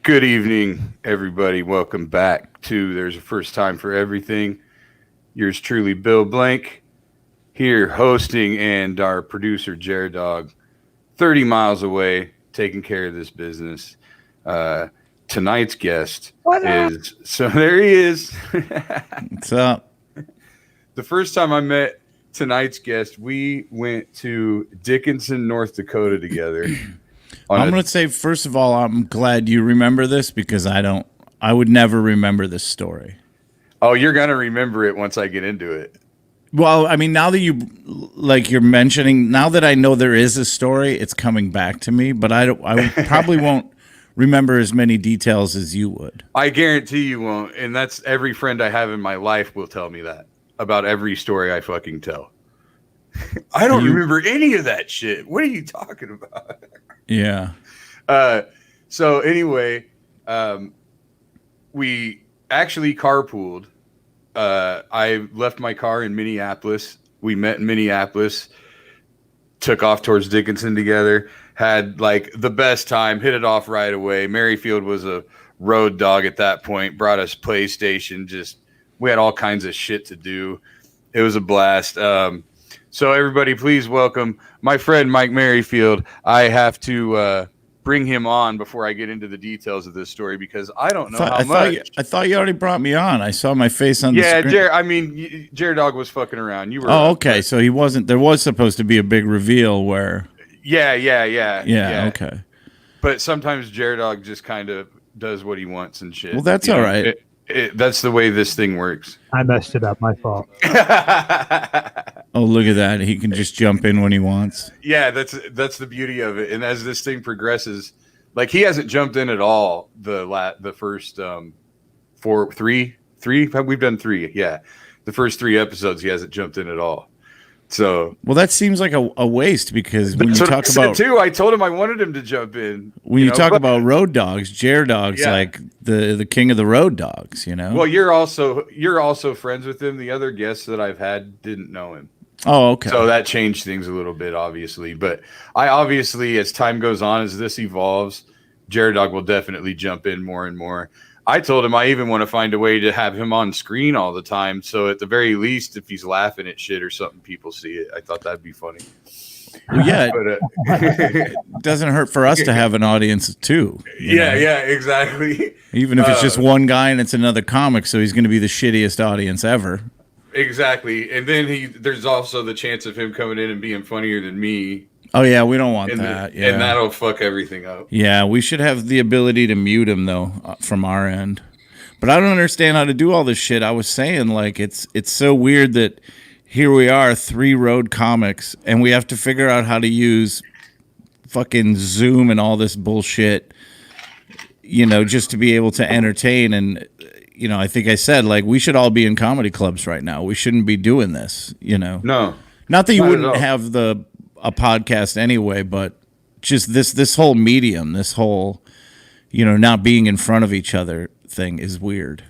Good evening, everybody. Welcome back to There's a First Time for Everything. Yours truly, Bill Blank, here hosting, and our producer, Jared Dog, 30 miles away, taking care of this business. Tonight's guest is, so there he is. What's up? The first time I met tonight's guest, we went to Dickinson, North Dakota together. I'm going to say, first of all, I'm glad you remember this because I would never remember this story. Oh, you're going to remember it once I get into it. Well, I mean, now that you're mentioning, now that I know there is a story, it's coming back to me, but I probably won't remember as many details as you would. I guarantee you won't. And that's every friend I have in my life will tell me that about every story I fucking tell. I don't remember any of that shit. What are you talking about? Yeah. So anyway, we actually carpooled. I left my car in Minneapolis. We met in Minneapolis, took off towards Dickinson together, had like the best time, hit it off right away. Merryfield was a road dog at that point, brought us PlayStation. We had all kinds of shit to do. It was a blast. So everybody, please welcome my friend Mike Merryfield. I have to bring him on before I get into the details of this story because I don't know how much. I thought you already brought me on. I saw my face on the screen. Yeah, Jared Dog was fucking around. You were. Oh, okay. So he wasn't. There was supposed to be a big reveal where. Yeah. Okay. But sometimes Jared Dog just kind of does what he wants and shit. Well, that's all right. That's the way this thing works. I messed it up. My fault. Oh, look at that. He can just jump in when he wants. Yeah, that's the beauty of it. And as this thing progresses, like he hasn't jumped in at all the first three. We've done three. Yeah. The first 3 episodes he hasn't jumped in at all. So well, that seems like a waste because when you talk about too, I told him I wanted him to jump in. When you talk about road dogs, Jared Dog's like the king of the road dogs, you know. Well, you're also friends with him. The other guests that I've had didn't know him. Oh, okay. So that changed things a little bit, obviously. But I obviously, as time goes on, as this evolves, Jared Dog will definitely jump in more and more. I told him I even want to find a way to have him on screen all the time. So at the very least, if he's laughing at shit or something, people see it. I thought that'd be funny. Well, yeah, it doesn't hurt for us to have an audience too. Yeah, exactly. Even if it's just one guy and it's another comic, so he's going to be the shittiest audience ever. Exactly. And then there's also the chance of him coming in and being funnier than me. Oh, yeah, we don't want that. Yeah. And that'll fuck everything up. Yeah, we should have the ability to mute him, though, from our end. But I don't understand how to do all this shit. I was saying, like, it's so weird that here we are, 3 road comics, and we have to figure out how to use fucking Zoom and all this bullshit, you know, just to be able to entertain. And, you know, I think I said, like, we should all be in comedy clubs right now. We shouldn't be doing this, you know. No. Not that you wouldn't have a podcast anyway, but just this whole medium, this whole, you know, not being in front of each other thing is weird.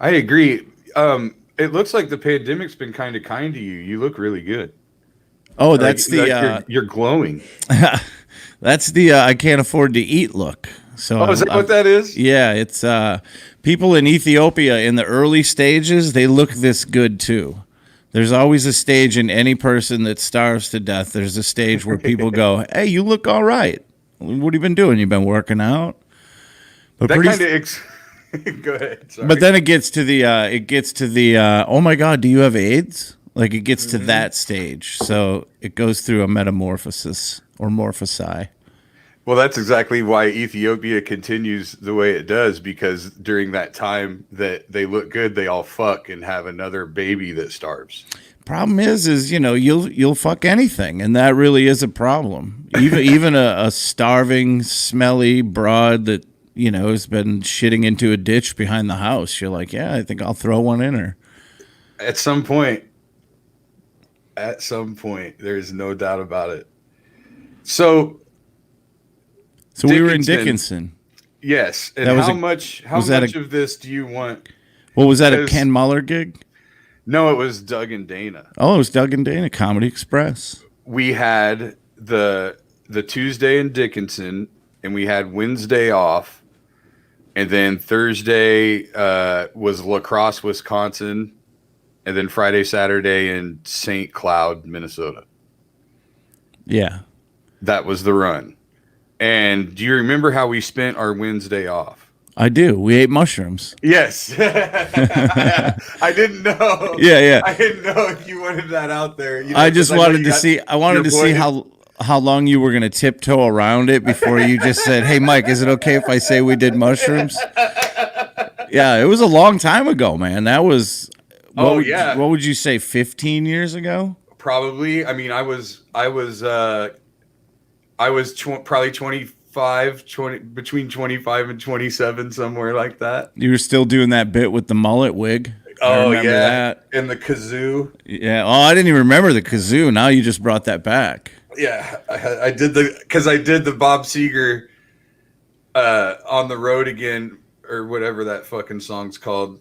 I agree. It looks like the pandemic's been kind of kind to you. You look really good. Oh, that's you're glowing. That's the I can't afford to eat look. So is that what that is? Yeah, it's people in Ethiopia in the early stages, they look this good too. There's always a stage in any person that starves to death. There's a stage where people go, "Hey, you look all right. What have you been doing? You've been working out." But that kind of go ahead. Sorry. But then it gets to the oh my God, do you have AIDS? Like it gets to that stage. So it goes through a metamorphosis or morphosi. Well, that's exactly why Ethiopia continues the way it does, because during that time that they look good, they all fuck and have another baby that starves. Problem is you know, you'll fuck anything, and that really is a problem. Even a starving, smelly broad that, you know, has been shitting into a ditch behind the house. You're like, yeah, I think I'll throw one in her. At some point, there's no doubt about it. So we were in Dickinson. Yes. And how much of this do you want? Well, was that a Ken Muller gig? No, it was Doug and Dana. Oh, it was Doug and Dana, Comedy Express. We had the Tuesday in Dickinson, and we had Wednesday off. And then Thursday was La Crosse, Wisconsin. And then Friday, Saturday in St. Cloud, Minnesota. Yeah. That was the run. And do you remember how we spent our Wednesday off? I do. We ate mushrooms. Yes. I didn't know. Yeah. I didn't know if you wanted that out there. I just wanted to see. I wanted to see how long you were going to tiptoe around it before you just said, "Hey, Mike, is it okay if I say we did mushrooms?" Yeah, it was a long time ago, man. That was. What would you say? 15 years ago? Probably. I mean, I was probably 25, between 25 and 27, somewhere like that. You were still doing that bit with the mullet wig. Oh, yeah. That. And the kazoo. Yeah. Oh, I didn't even remember the kazoo. Now you just brought that back. Yeah. I did the Bob Seger On the Road Again, or whatever that fucking song's called.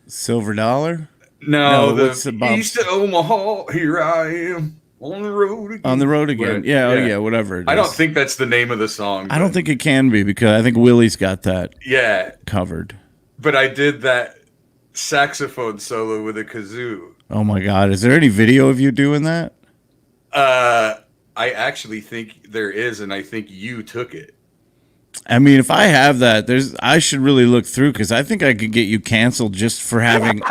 Silver Dollar? No, the East of Omaha, here I am. On the road again. On the road again. Yeah, yeah. Oh, yeah, whatever it is. I don't think that's the name of the song. I don't think it can be, because I think Willie's got that covered. But I did that saxophone solo with a kazoo. Oh, my God. Is there any video of you doing that? I actually think there is, and I think you took it. I mean, if I have that, I should really look through, because I think I could get you canceled just for having...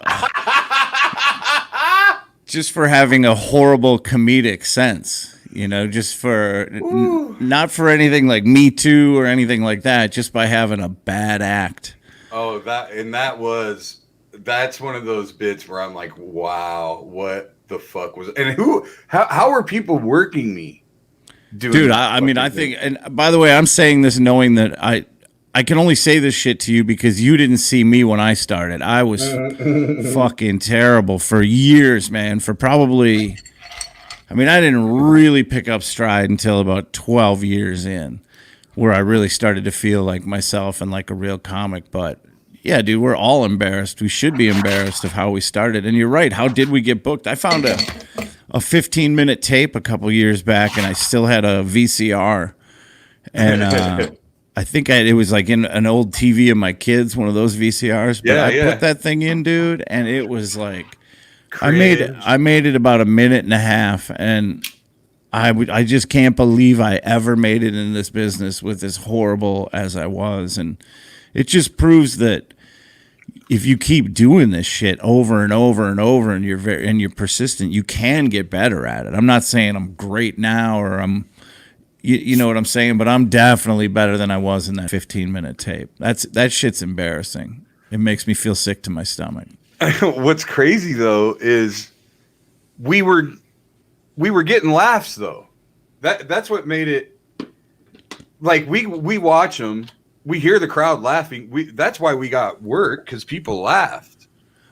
just for having a horrible comedic sense, just for not for anything like Me Too or anything like that, just by having a bad act. Oh, that's one of those bits where I'm like, wow, what the fuck was, and how are people working me? Dude, I mean, I think, and by the way, I'm saying this knowing that I can only say this shit to you because you didn't see me when I started. I was fucking terrible for years, man. For probably, I mean, I didn't really pick up stride until about 12 years in, where I really started to feel like myself and like a real comic. But yeah, dude, we're all embarrassed. We should be embarrassed of how we started. And you're right. How did we get booked? I found a 15-minute tape a couple years back, and I still had a VCR. And I think it was like in an old TV of my kids, one of those VCRs. But I put that thing in, dude, and it was like cringe. I made it about a minute and a half, and I just can't believe I ever made it in this business with as horrible as I was. And it just proves that if you keep doing this shit over and over and over, and you're persistent, you can get better at it. I'm not saying I'm great now, or I'm. You know what I'm saying? But I'm definitely better than I was in that 15-minute tape. That shit's embarrassing. It makes me feel sick to my stomach. What's crazy, though, is we were getting laughs, though. That's what made it. Like, we watch them. We hear the crowd laughing. That's why we got work, because people laughed.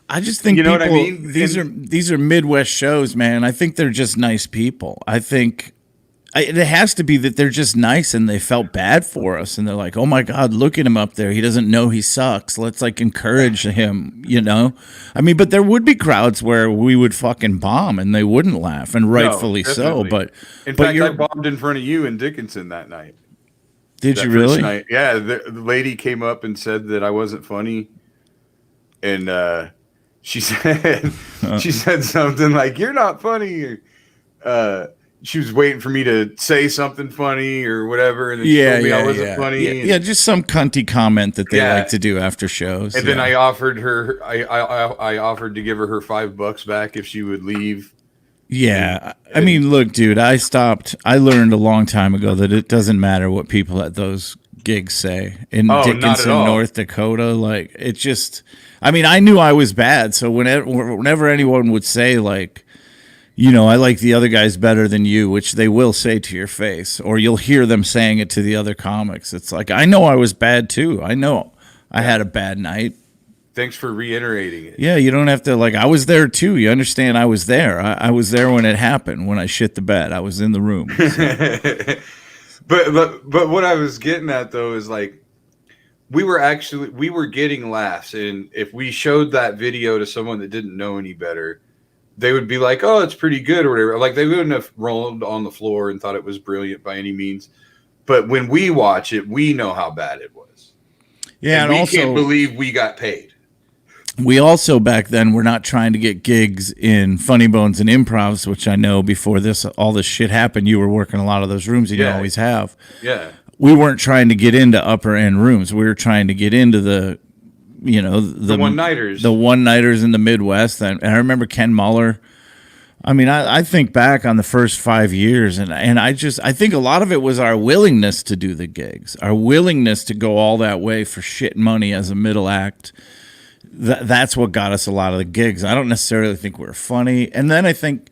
I just think what I mean? These are Midwest shows, man. I think they're just nice people. I think... it has to be that they're just nice and they felt bad for us, and they're like, "Oh my God, look at him up there. He doesn't know he sucks. Let's like encourage him." I mean, but there would be crowds where we would fucking bomb and they wouldn't laugh, and rightfully so. But in fact, I bombed in front of you in Dickinson that night. Did you really? Night. Yeah, the lady came up and said that I wasn't funny, and she said something like, "You're not funny." She was waiting for me to say something funny or whatever, and then she told me I wasn't funny. Yeah, just some cunty comment that they like to do after shows. And then I offered her, I offered to give her $5 back if she would leave. Yeah, I mean, look, dude, I learned a long time ago that it doesn't matter what people at those gigs say in Dickinson, North Dakota. Like, it just, I mean, I knew I was bad, so whenever anyone would say like, I like the other guys better than you, which they will say to your face, or you'll hear them saying it to the other comics. It's like, I know I was bad too. I know I had a bad night. Thanks for reiterating it. Yeah, you don't have to, like, I was there too. You understand? I was there. I was there when it happened, when I shit the bed. I was in the room. So. But what I was getting at, though, is like, we were getting laughs. And if we showed that video to someone that didn't know any better, they would be like, "Oh, it's pretty good," or whatever. Like, they wouldn't have rolled on the floor and thought it was brilliant by any means. But when we watch it, we know how bad it was. Yeah, and we also can't believe we got paid. we also back then were not trying to get gigs in Funny Bones and Improvs, which I know before all this shit happened, you were working a lot of those rooms, and you always have. Yeah. We weren't trying to get into upper end rooms. We were trying to get into the one-nighters. The one-nighters in the Midwest. And I remember Ken Muller. I mean, I think back on the first 5 years, and I think a lot of it was our willingness to do the gigs, our willingness to go all that way for shit money as a middle act. That's what got us a lot of the gigs. I don't necessarily think we're funny. And then I think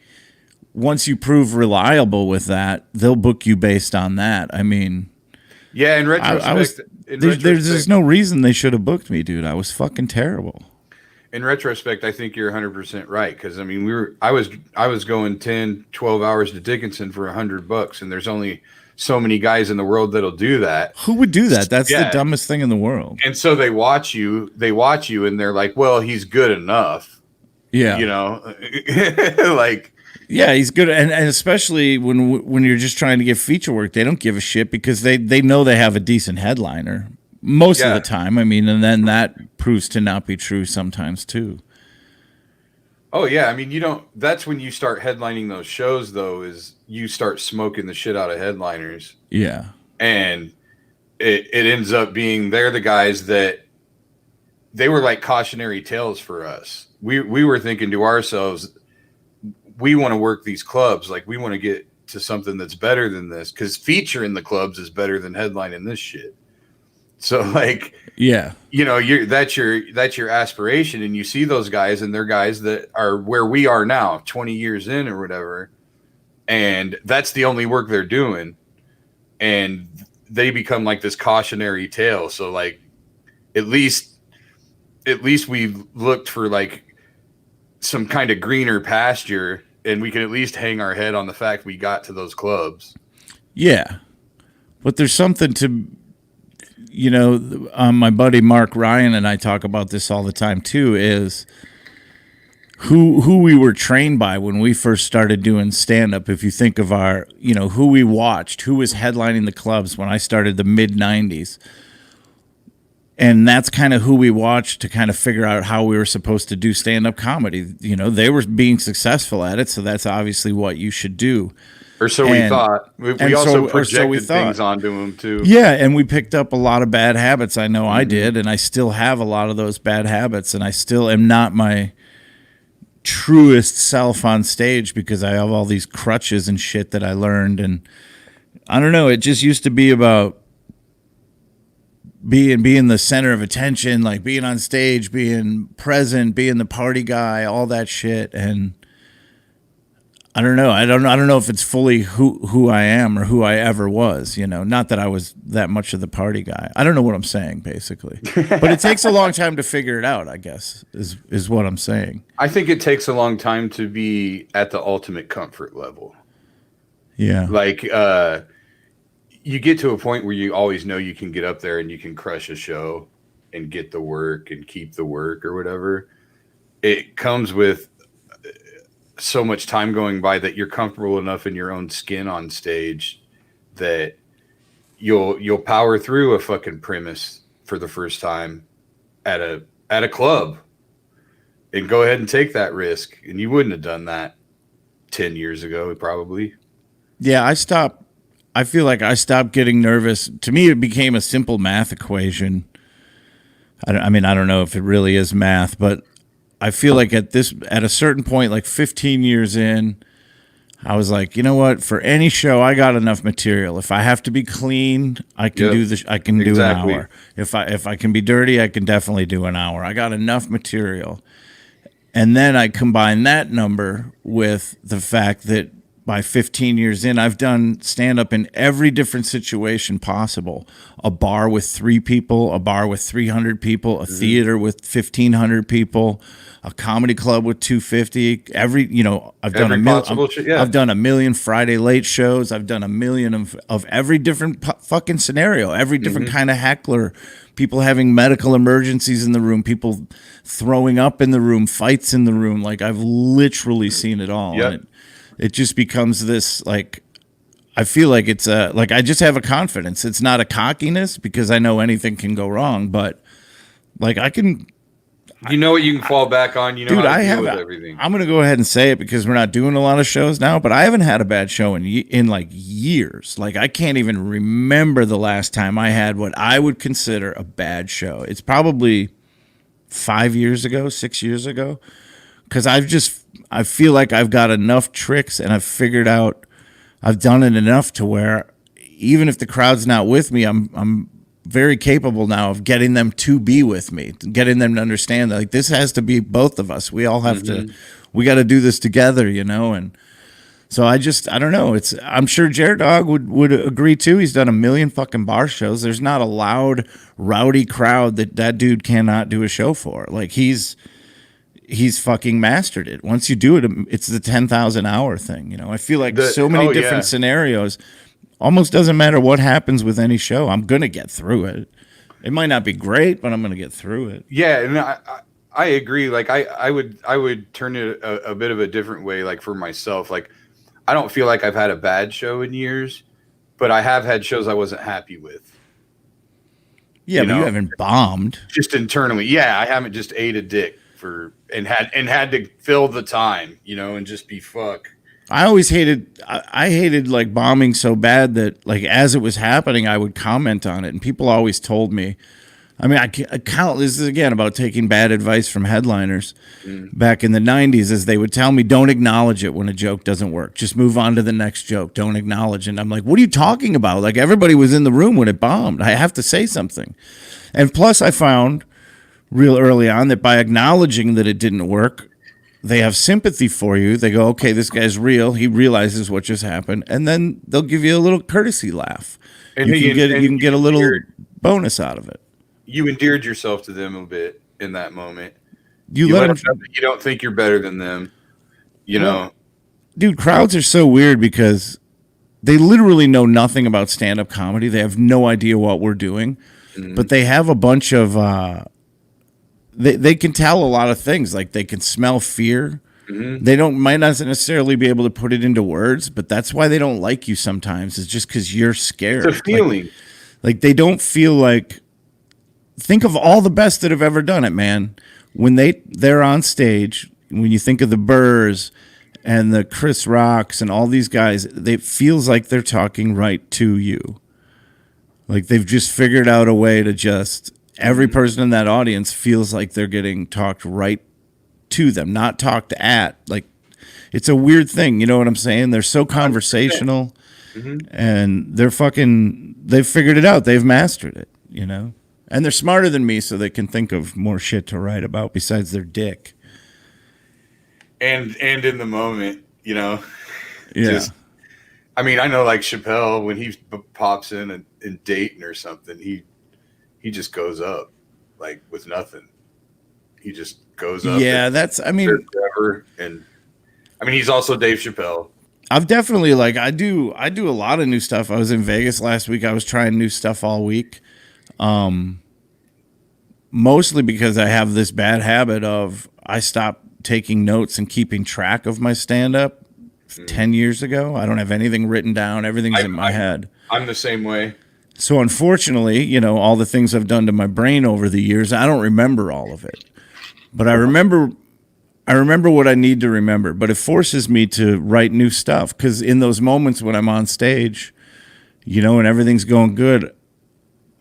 once you prove reliable with that, they'll book you based on that. I mean, yeah, in retrospect, there's no reason they should have booked me, dude. I was fucking terrible. In retrospect, I think you're 100% right. Because I mean, I was going 10, 12 hours to Dickinson for $100, and there's only so many guys in the world that'll do that. Who would do that? That's the dumbest thing in the world. And so they watch you, and they're like, well, he's good enough. Yeah. You know, like, yeah, he's good. And especially when you're just trying to get feature work, they don't give a shit because they know they have a decent headliner most of the time. I mean, and then that proves to not be true sometimes too. Oh yeah, I mean, that's when you start headlining those shows, though, is you start smoking the shit out of headliners. Yeah. And it ends up being they're the guys that they were like cautionary tales for us. We were thinking to ourselves, we want to work these clubs, like we want to get to something that's better than this, because feature in the clubs is better than headlining this shit. So like, yeah, that's your aspiration, and you see those guys, and they're guys that are where we are now, 20 years in or whatever, and that's the only work they're doing, and they become like this cautionary tale. So like, at least we looked for like some kind of greener pasture, and we can at least hang our head on the fact we got to those clubs. Yeah, but there's something to. My buddy Mark Ryan and I talk about this all the time too, is who we were trained by when we first started doing stand-up. If you think of our, who we watched, who was headlining the clubs when I started the mid-90s. And that's kind of who we watched to kind of figure out how we were supposed to do stand-up comedy. They were being successful at it, so that's obviously what you should do. Or so we thought. We also projected things onto them too. Yeah, and we picked up a lot of bad habits. I know I did, and I still have a lot of those bad habits, and I still am not my truest self on stage because I have all these crutches and shit that I learned. And I don't know, it just used to be about being the center of attention, like being on stage, being present, being the party guy, all that shit. And I don't know. I don't know if it's fully who I am or who I ever was, not that I was that much of the party guy. I don't know what I'm saying, basically. But it takes a long time to figure it out, I guess, is what I'm saying. I think it takes a long time to be at the ultimate comfort level. Yeah. Like, you get to a point where you always know you can get up there and you can crush a show and get the work and keep the work or whatever. It comes with so much time going by that you're comfortable enough in your own skin on stage that you'll power through a fucking premise for the first time at a club and go ahead and take that risk. And you wouldn't have done that 10 years ago, probably. Yeah, I feel like I stopped getting nervous. To me, it became a simple math equation. I mean, I don't know if it really is math, but I feel like at a certain point, like 15 years in, I was like, you know what? For any show, I got enough material. If I have to be clean, I can do this. I can do an hour. If I can be dirty, I can definitely do an hour. I got enough material. And then I combine that number with the fact that by 15 years in, I've done stand-up in every different situation possible. A bar with 3 people, a bar with 300 people, a theater with 1,500 people, a comedy club with 250. I've done a million Friday late shows. I've done a million of every different fucking scenario, every different kind of heckler, people having medical emergencies in the room, people throwing up in the room, fights in the room. Like, I've literally seen it all. Yep. And it just becomes this, like, I feel like it's I just have a confidence. It's not a cockiness because I know anything can go wrong, but Like I can, You know what you can fall back on. You know dude, how to I deal have. with everything. I'm gonna go ahead and say it because we're not doing a lot of shows now. But I haven't had a bad show in like years. Like I can't even remember the last time I had what I would consider a bad show. It's probably 5 years ago, 6 years ago. Because I feel like I've got enough tricks and I've done it enough to where even if the crowd's not with me, I'm very capable now of getting them to be with me, getting them to understand that like this has to be both of us. We all have we got to do this together, And so I don't know. I'm sure Jared Dog would agree too. He's done a million fucking bar shows. There's not a loud, rowdy crowd that dude cannot do a show for. Like he's fucking mastered it. Once you do it, it's the 10,000 hour thing. I feel like so many different scenarios. Almost doesn't matter what happens with any show. I'm gonna get through it. It might not be great, but I'm gonna get through it. Yeah, and I agree. Like I would turn it a bit of a different way. Like for myself, like I don't feel like I've had a bad show in years, but I have had shows I wasn't happy with. Yeah, but you haven't bombed. Just internally. Yeah, I haven't just ate a dick and had to fill the time, and just be fuck. I always hated like bombing so bad that like as it was happening, I would comment on it, and people always told me. I mean, I count. This is again about taking bad advice from headliners back in the '90s, as they would tell me, "Don't acknowledge it when a joke doesn't work. Just move on to the next joke. Don't acknowledge." And I'm like, "What are you talking about? Like everybody was in the room when it bombed. I have to say something." And plus, I found real early on that by acknowledging that it didn't work, they have sympathy for you. They go, okay, this guy's real. He realizes what just happened. And then they'll give you a little courtesy laugh. And you can get a little bonus out of it. You endeared yourself to them a bit in that moment. You let them, you don't think you're better than them, know. Dude, crowds are so weird because they literally know nothing about stand-up comedy. They have no idea what we're doing. But they have a bunch of... They can tell a lot of things. Like they can smell fear. They might not necessarily be able to put it into words, but that's why they don't like you sometimes. It's just because you're scared. It's a feeling. Like they don't feel like. Think of all the best that have ever done it, man. When they're on stage, when you think of the Burrs and the Chris Rocks and all these guys, it feels like they're talking right to you. Like they've just figured out a way to just. Every person in that audience feels like they're getting talked right to them, not talked at. Like it's a weird thing, you know what I'm saying? They're so conversational, and they've figured it out. They've mastered it, and they're smarter than me, so they can think of more shit to write about besides their dick. And in the moment, Yeah. I mean, I know like Chappelle when he pops in Dayton or something, he just goes up like with nothing. He just goes up. Yeah, forever. And I mean, he's also Dave Chappelle. I've definitely I do a lot of new stuff. I was in Vegas last week. I was trying new stuff all week. Mostly because I have this bad habit of I stopped taking notes and keeping track of my stand-up 10 years ago. I don't have anything written down. Everything's in my head. I'm the same way. So unfortunately, all the things I've done to my brain over the years, I don't remember all of it. But I remember what I need to remember. But it forces me to write new stuff because in those moments when I'm on stage, and everything's going good,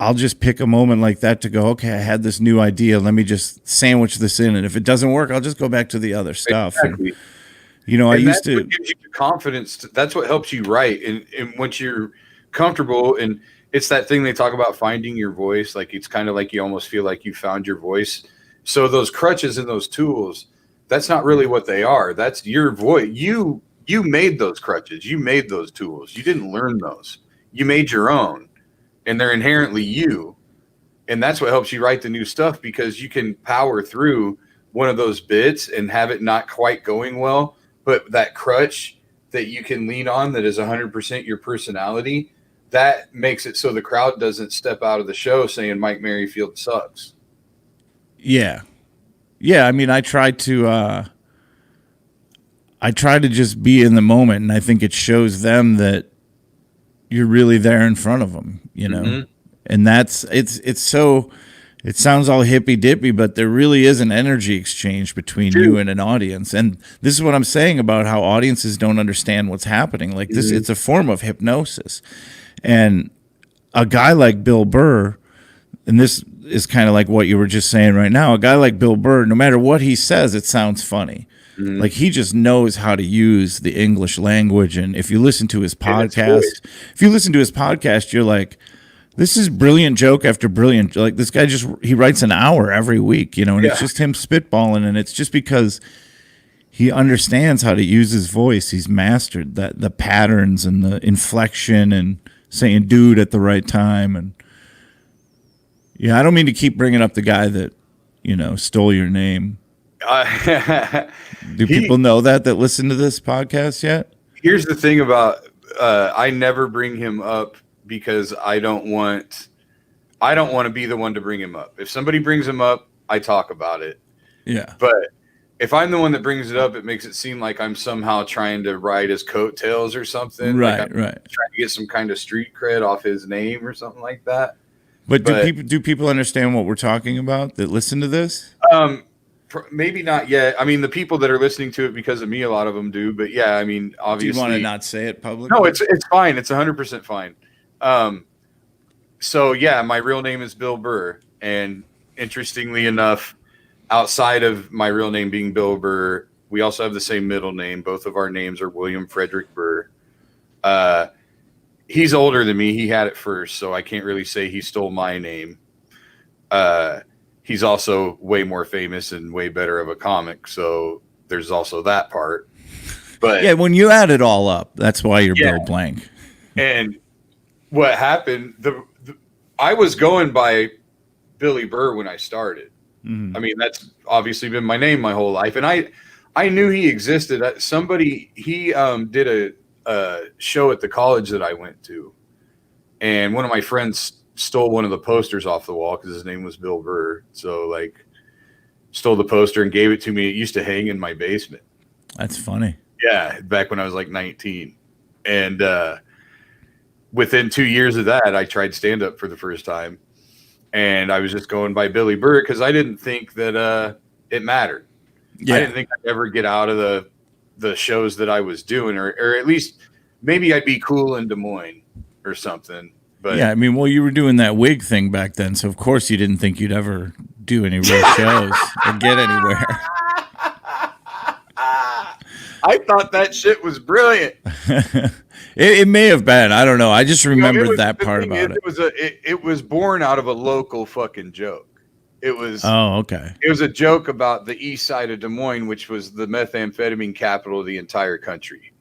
I'll just pick a moment like that to go, okay, I had this new idea. Let me just sandwich this in. And if it doesn't work, I'll just go back to the other stuff. Exactly. And, I used to... What gives you the confidence. That's what helps you write. And once you're comfortable, and it's that thing they talk about finding your voice. Like it's kind of like you almost feel like you found your voice. So those crutches and those tools, that's not really what they are. That's your voice. You made those crutches. You made those tools. You didn't learn those. You made your own. And they're inherently you. And that's what helps you write the new stuff because you can power through one of those bits and have it not quite going well. But that crutch that you can lean on that is 100% your personality, that makes it so the crowd doesn't step out of the show saying Mike Merryfield sucks. Yeah. Yeah, I mean, I try to just be in the moment, and I think it shows them that you're really there in front of them, And that's it's It sounds all hippy dippy, but there really is an energy exchange between you and an audience. And this is what I'm saying about how audiences don't understand what's happening. Like this, it's a form of hypnosis. And a guy like Bill Burr, and this is kind of like what you were just saying right now, a guy like Bill Burr, no matter what he says, it sounds funny. Like he just knows how to use the English language. And if you listen to his podcast, you're like, this is brilliant joke after brilliant. Like this guy he writes an hour every week, you know, and it's just him spitballing. And it's just because he understands how to use his voice. He's mastered the patterns and the inflection and saying dude at the right time. And yeah, I don't mean to keep bringing up the guy that, you know, stole your name. Do people know that listen to this podcast yet? Here's the thing about I never bring him up because I don't want to be the one to bring him up. If somebody brings him up, I talk about it. Yeah. But if I'm the one that brings it up, it makes it seem like I'm somehow trying to ride his coattails or something. Right, like I'm right. Trying to get some kind of street cred off his name or something like that. But do people understand what we're talking about that listen to this? Maybe not yet. I mean, the people that are listening to it because of me, a lot of them do. But yeah, I mean, obviously. Do you want to not say it publicly? No, it's fine. It's 100% fine. So yeah, my real name is Bill Burr, and interestingly enough, outside of my real name being Bill Burr, we also have the same middle name. Both of our names are William Frederick Burr. He's older than me. He had it first, so I can't really say he stole my name. He's also way more famous and way better of a comic, so there's also that part. But yeah, when you add it all up, that's why you're Bill Blank. And what happened? I was going by Billy Burr when I started. I mean, that's obviously been my name my whole life, and I knew he existed. He did a show at the college that I went to, and one of my friends stole one of the posters off the wall because his name was Bill Burr. So like stole the poster and gave it to me. It used to hang in my basement. That's funny. Yeah. Back when I was like 19. And within 2 years of that, I tried stand up for the first time, and I was just going by Billy Burr because I didn't think that it mattered. Yeah. I didn't think I'd ever get out of the shows that I was doing, or at least maybe I'd be cool in Des Moines or something. But yeah, I mean, well, you were doing that wig thing back then, so of course you didn't think you'd ever do any real shows or get anywhere. I thought that shit was brilliant. It may have been. I don't know. I just remembered that part about it. It was born out of a local fucking joke. It was. Oh, okay. It was a joke about the east side of Des Moines, which was the methamphetamine capital of the entire country.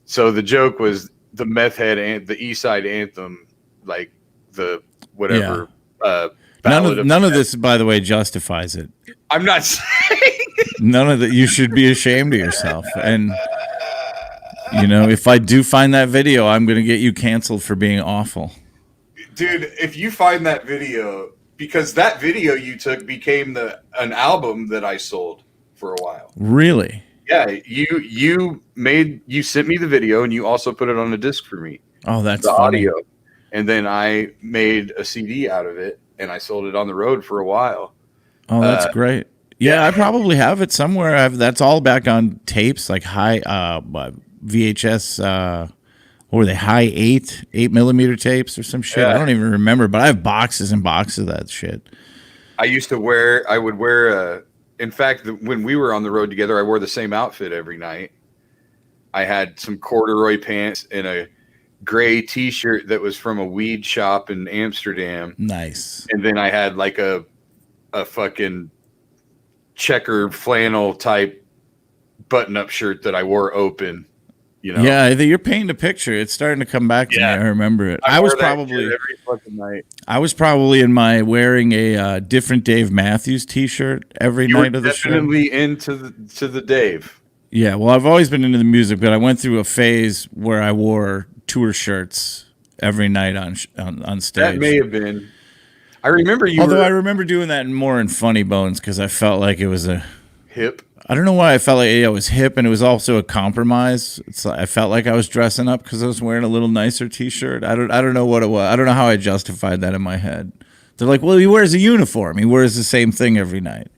So the joke was the meth head and the east side anthem. Like the whatever. Yeah. None of this, by the way, justifies it. I'm not saying none of that. You should be ashamed of yourself. And you know, if I do find that video, I'm going to get you canceled for being awful, dude. If you find that video, because that video you took became an album that I sold for a while. Really? Yeah. You sent me the video, and you also put it on a disc for me. Oh, that's funny. Audio. And then I made a CD out of it, and I sold it on the road for a while. Oh, that's great. Yeah, I probably have it somewhere. That's all back on tapes, like high VHS. What were they? High 8mm tapes or some shit. I don't even remember, but I have boxes and boxes of that shit. I would wear. In fact, when we were on the road together, I wore the same outfit every night. I had some corduroy pants and a gray t-shirt that was from a weed shop in Amsterdam. Nice. And then I had like a fucking checker flannel type button-up shirt that I wore open. You know? Yeah, you're painting a picture. It's starting to come back to me. I remember it. I was probably every fucking night. I was probably wearing a different Dave Matthews t-shirt every night of the show. Definitely into the Dave. Yeah, well, I've always been into the music, but I went through a phase where I wore tour shirts every night on stage. That may have been. I remember I remember doing that more in Funny Bones because I felt like it was a hip. I don't know why I felt like it was hip, and it was also a compromise. I felt like I was dressing up because I was wearing a little nicer T-shirt. I don't know what it was. I don't know how I justified that in my head. They're like, well, he wears a uniform. He wears the same thing every night.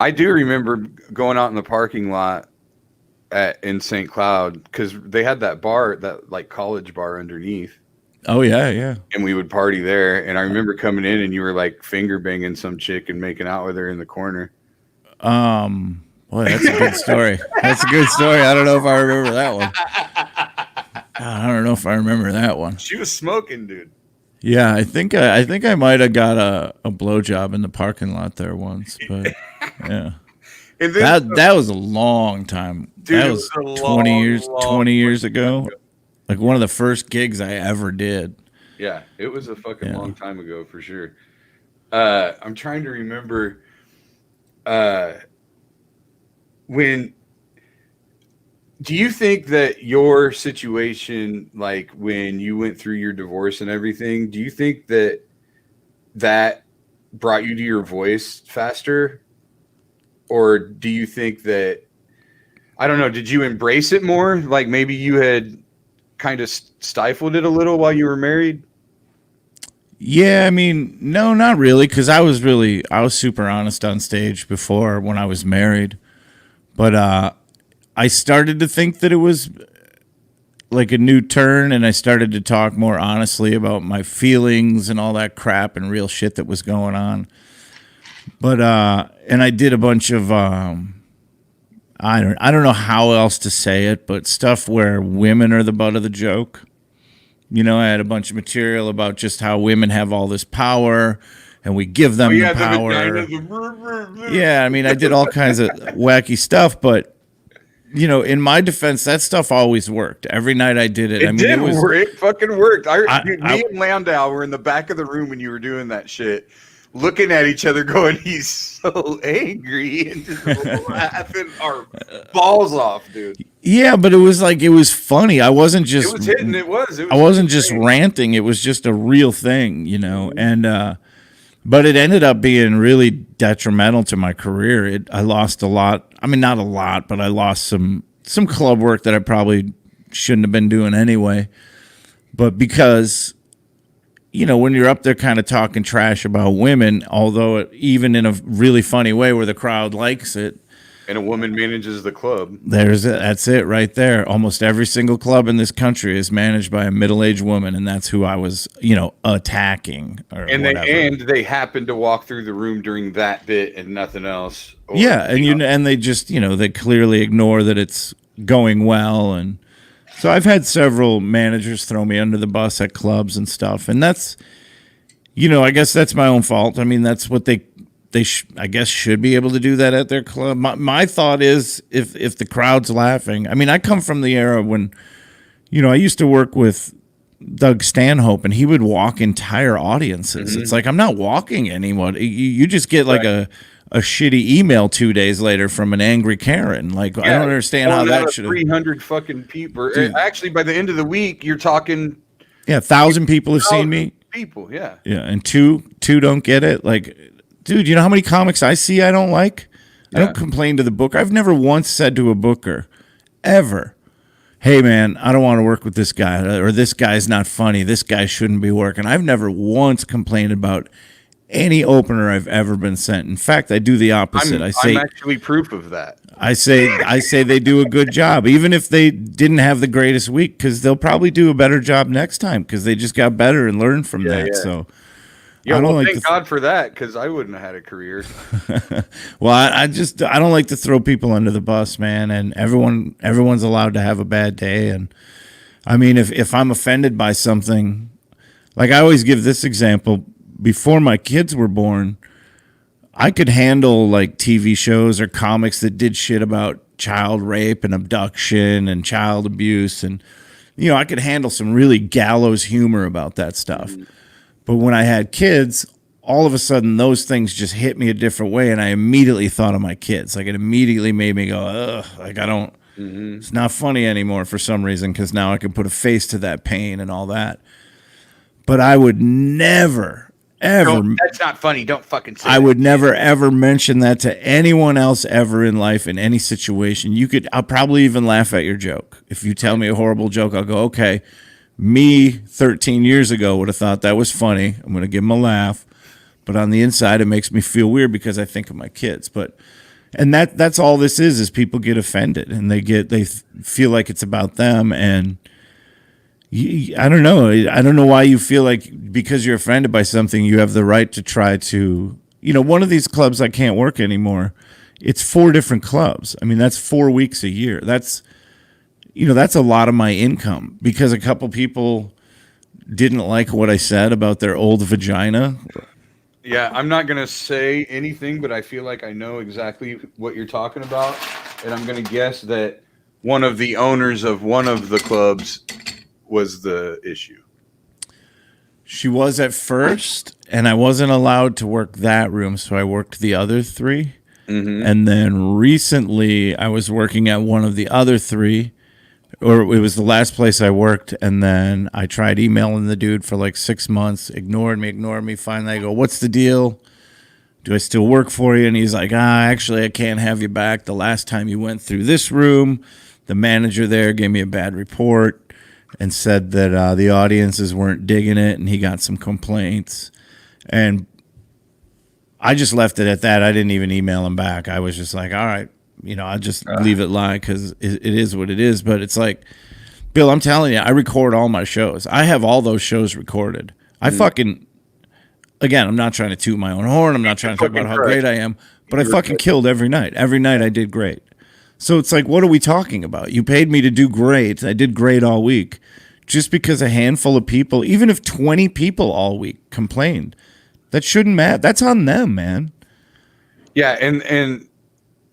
I do remember going out in the parking lot in St. Cloud because they had that bar, that like college bar underneath. Oh, yeah, yeah. And we would party there. And I remember coming in and you were like finger banging some chick and making out with her in the corner. Boy, that's a good story. That's a good story. I don't know if I remember that one. I don't know if I remember that one. She was smoking, dude. Yeah, I think I might have got a blowjob in the parking lot there once, but yeah. And then, that was a long time. Dude, that was 20 years ago. Like one of the first gigs I ever did. Yeah, it was a fucking long time ago for sure. I'm trying to remember when do you think that your situation, like when you went through your divorce and everything, do you think that that brought you to your voice faster? Or do you think that, I don't know, did you embrace it more? Like maybe you had kind of stifled it a little while you were married? Yeah, I mean, no, not really, because I was super honest on stage before when I was married. But I started to think that it was like a new turn, and I started to talk more honestly about my feelings and all that crap and real shit that was going on. But and I did a bunch of I don't know how else to say it, but stuff where women are the butt of the joke. You know, I had a bunch of material about just how women have all this power and we give them the power. Yeah, I mean, I did all kinds of wacky stuff, but you know, in my defense, that stuff always worked. Every night I did it. It fucking worked. Me and Landau were in the back of the room when you were doing that shit, looking at each other going, he's so angry, and just laughing our balls off, dude. Yeah, but it was funny. I wasn't just it was hitting. I wasn't just ranting. It was just a real thing, you know. And but it ended up being really detrimental to my career. I lost a lot. I mean, not a lot, but I lost some club work that I probably shouldn't have been doing anyway. But because, you know, when you're up there kind of talking trash about women, although even in a really funny way where the crowd likes it, and a woman manages the club. That's it right there. Almost every single club in this country is managed by a middle-aged woman, and that's who I was, you know, attacking. And they happened to walk through the room during that bit and nothing else. Yeah, and they just, you know, they clearly ignore that it's going well, and so I've had several managers throw me under the bus at clubs and stuff, and that's, you know, I guess that's my own fault. I mean, that's what they I guess should be able to do that at their club. My thought is if the crowd's laughing. I mean, I come from the era when, you know, I used to work with Doug Stanhope, and he would walk entire audiences. Mm-hmm. It's like, I'm not walking anyone. You just get like a shitty email 2 days later from an angry Karen. Like, I don't understand how that should 300 fucking people. Dude. Actually, by the end of the week, you're talking. Yeah, 1,000 people have seen me. People, yeah. Yeah, and two don't get it. Like, dude, you know how many comics I see I don't like? Yeah. I don't complain to the booker. I've never once said to a booker, ever, hey, man, I don't want to work with this guy, or this guy's not funny. This guy shouldn't be working. I've never once complained about any opener I've ever been sent. In fact, I do the opposite. I'm actually proof of that. I say they do a good job, even if they didn't have the greatest week, because they'll probably do a better job next time because they just got better and learned from that. Yeah. So. Yeah, thank God for that, because I wouldn't have had a career. Well, I don't like to throw people under the bus, man. And everyone's allowed to have a bad day. And I mean, if I'm offended by something, like I always give this example. Before my kids were born, I could handle like TV shows or comics that did shit about child rape and abduction and child abuse, and you know, I could handle some really gallows humor about that stuff. Mm-hmm. But when I had kids, all of a sudden those things just hit me a different way, and I immediately thought of my kids. Like, it immediately made me go, ugh, like I don't, it's not funny anymore for some reason, because now I can put a face to that pain and all that. But I would never, ever. That's not funny. Don't fucking say I would never, ever mention that to anyone else ever in life in any situation. I'll probably even laugh at your joke. If you tell me a horrible joke, I'll go, okay. Me 13 years ago would have thought that was funny. I'm going to give him a laugh. but on the inside it makes me feel weird because I think of my kids. But and that's all this is people get offended and they feel like it's about them. And I don't know. I don't know why you feel like because you're offended by something, you have the right to try to, one of these clubs I can't work anymore. It's 4 different clubs. I mean, that's 4 weeks a year. That's a lot of my income because a couple people didn't like what I said about their old vagina. Yeah, I'm not going to say anything, but I feel like I know exactly what you're talking about. And I'm going to guess that one of the owners of one of the clubs was the issue. She was at first, and I wasn't allowed to work that room, so I worked the other 3. Mm-hmm. And then recently I was working at one of the other 3, or it was the last place I worked, and then I tried emailing the dude for like 6 months, ignored me. Finally, I go, "What's the deal? Do I still work for you?" And he's like, "Actually, I can't have you back. The last time you went through this room, the manager there gave me a bad report and said that the audiences weren't digging it, and he got some complaints." And I just left it at that. I didn't even email him back. I was just like, all right, I'll just leave it lie because it is what it is. But it's like, Bill, I'm telling you, I record all my shows. I have all those shows recorded. I fucking, again, I'm not trying to toot my own horn. I'm not trying to talk about how great I am, but I fucking killed every night. Every night I did great. So it's like, what are we talking about? You paid me to do great. I did great all week. Just because a handful of people, even if 20 people all week complained, that shouldn't matter. That's on them, man. Yeah, and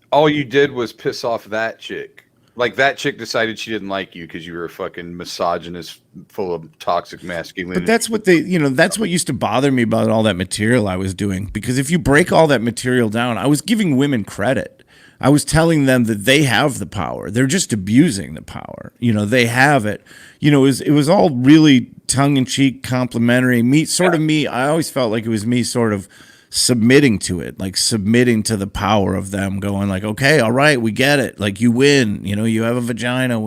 all you did was piss off that chick. Like, that chick decided she didn't like you because you were a fucking misogynist, full of toxic masculinity. But that's what that's what used to bother me about all that material I was doing. Because if you break all that material down, I was giving women credit. I was telling them that they have the power. They're just abusing the power. They have it. It was all really tongue-in-cheek, complimentary. Me. I always felt like it was me sort of submitting to it, like submitting to the power of them, going like, okay, all right, we get it. Like, you win. You have a vagina.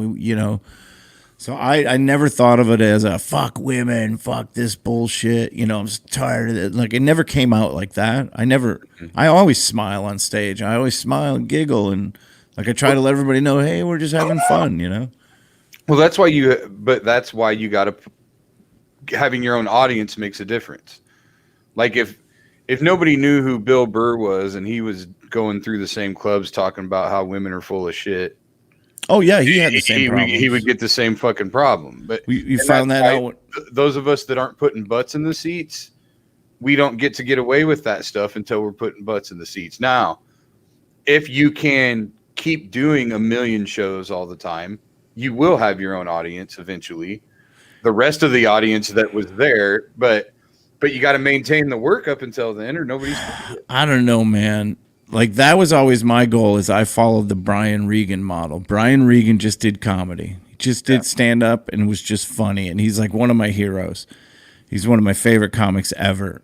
So I never thought of it as a fuck women, fuck this bullshit. I'm tired of it. Like, it never came out like that. I always smile on stage. I always smile and giggle. And like, I try to let everybody know, hey, we're just having fun, Well, that's why you got to, having your own audience makes a difference. Like, if nobody knew who Bill Burr was and he was going through the same clubs talking about how women are full of shit. Oh yeah, he had the same problem. He would get the same fucking problem. But you found that out. Those of us that aren't putting butts in the seats, we don't get away with that stuff until we're putting butts in the seats. Now, if you can keep doing a million shows all the time, you will have your own audience eventually. The rest of the audience that was there, but you got to maintain the work up until then, or nobody's. I don't know, man. Like, that was always my goal. Is I followed the Brian Regan model. Brian Regan just did comedy. He just did stand up and was just funny. And he's like one of my heroes. He's one of my favorite comics ever.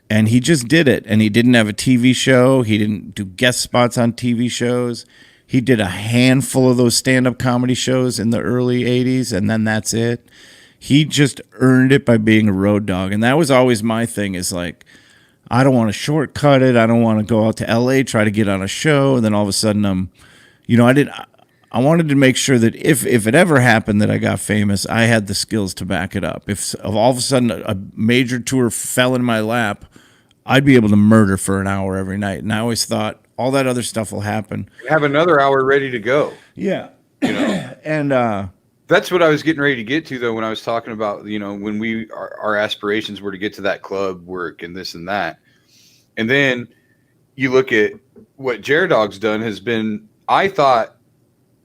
And he just did it. And he didn't have a TV show. He didn't do guest spots on TV shows. He did a handful of those stand-up comedy shows in the early 80s, and then that's it. He just earned it by being a road dog. And that was always my thing, is like, I don't want to shortcut it. I don't want to go out to LA, try to get on a show. And then all of a sudden I wanted to make sure that if it ever happened that I got famous, I had the skills to back it up. If all of a sudden a major tour fell in my lap, I'd be able to murder for an hour every night. And I always thought all that other stuff will happen. Have another hour ready to go. Yeah. And that's what I was getting ready to get to, though, when I was talking about, when our aspirations were to get to that club work and this and that. And then you look at what Jared Dog's done has been, I thought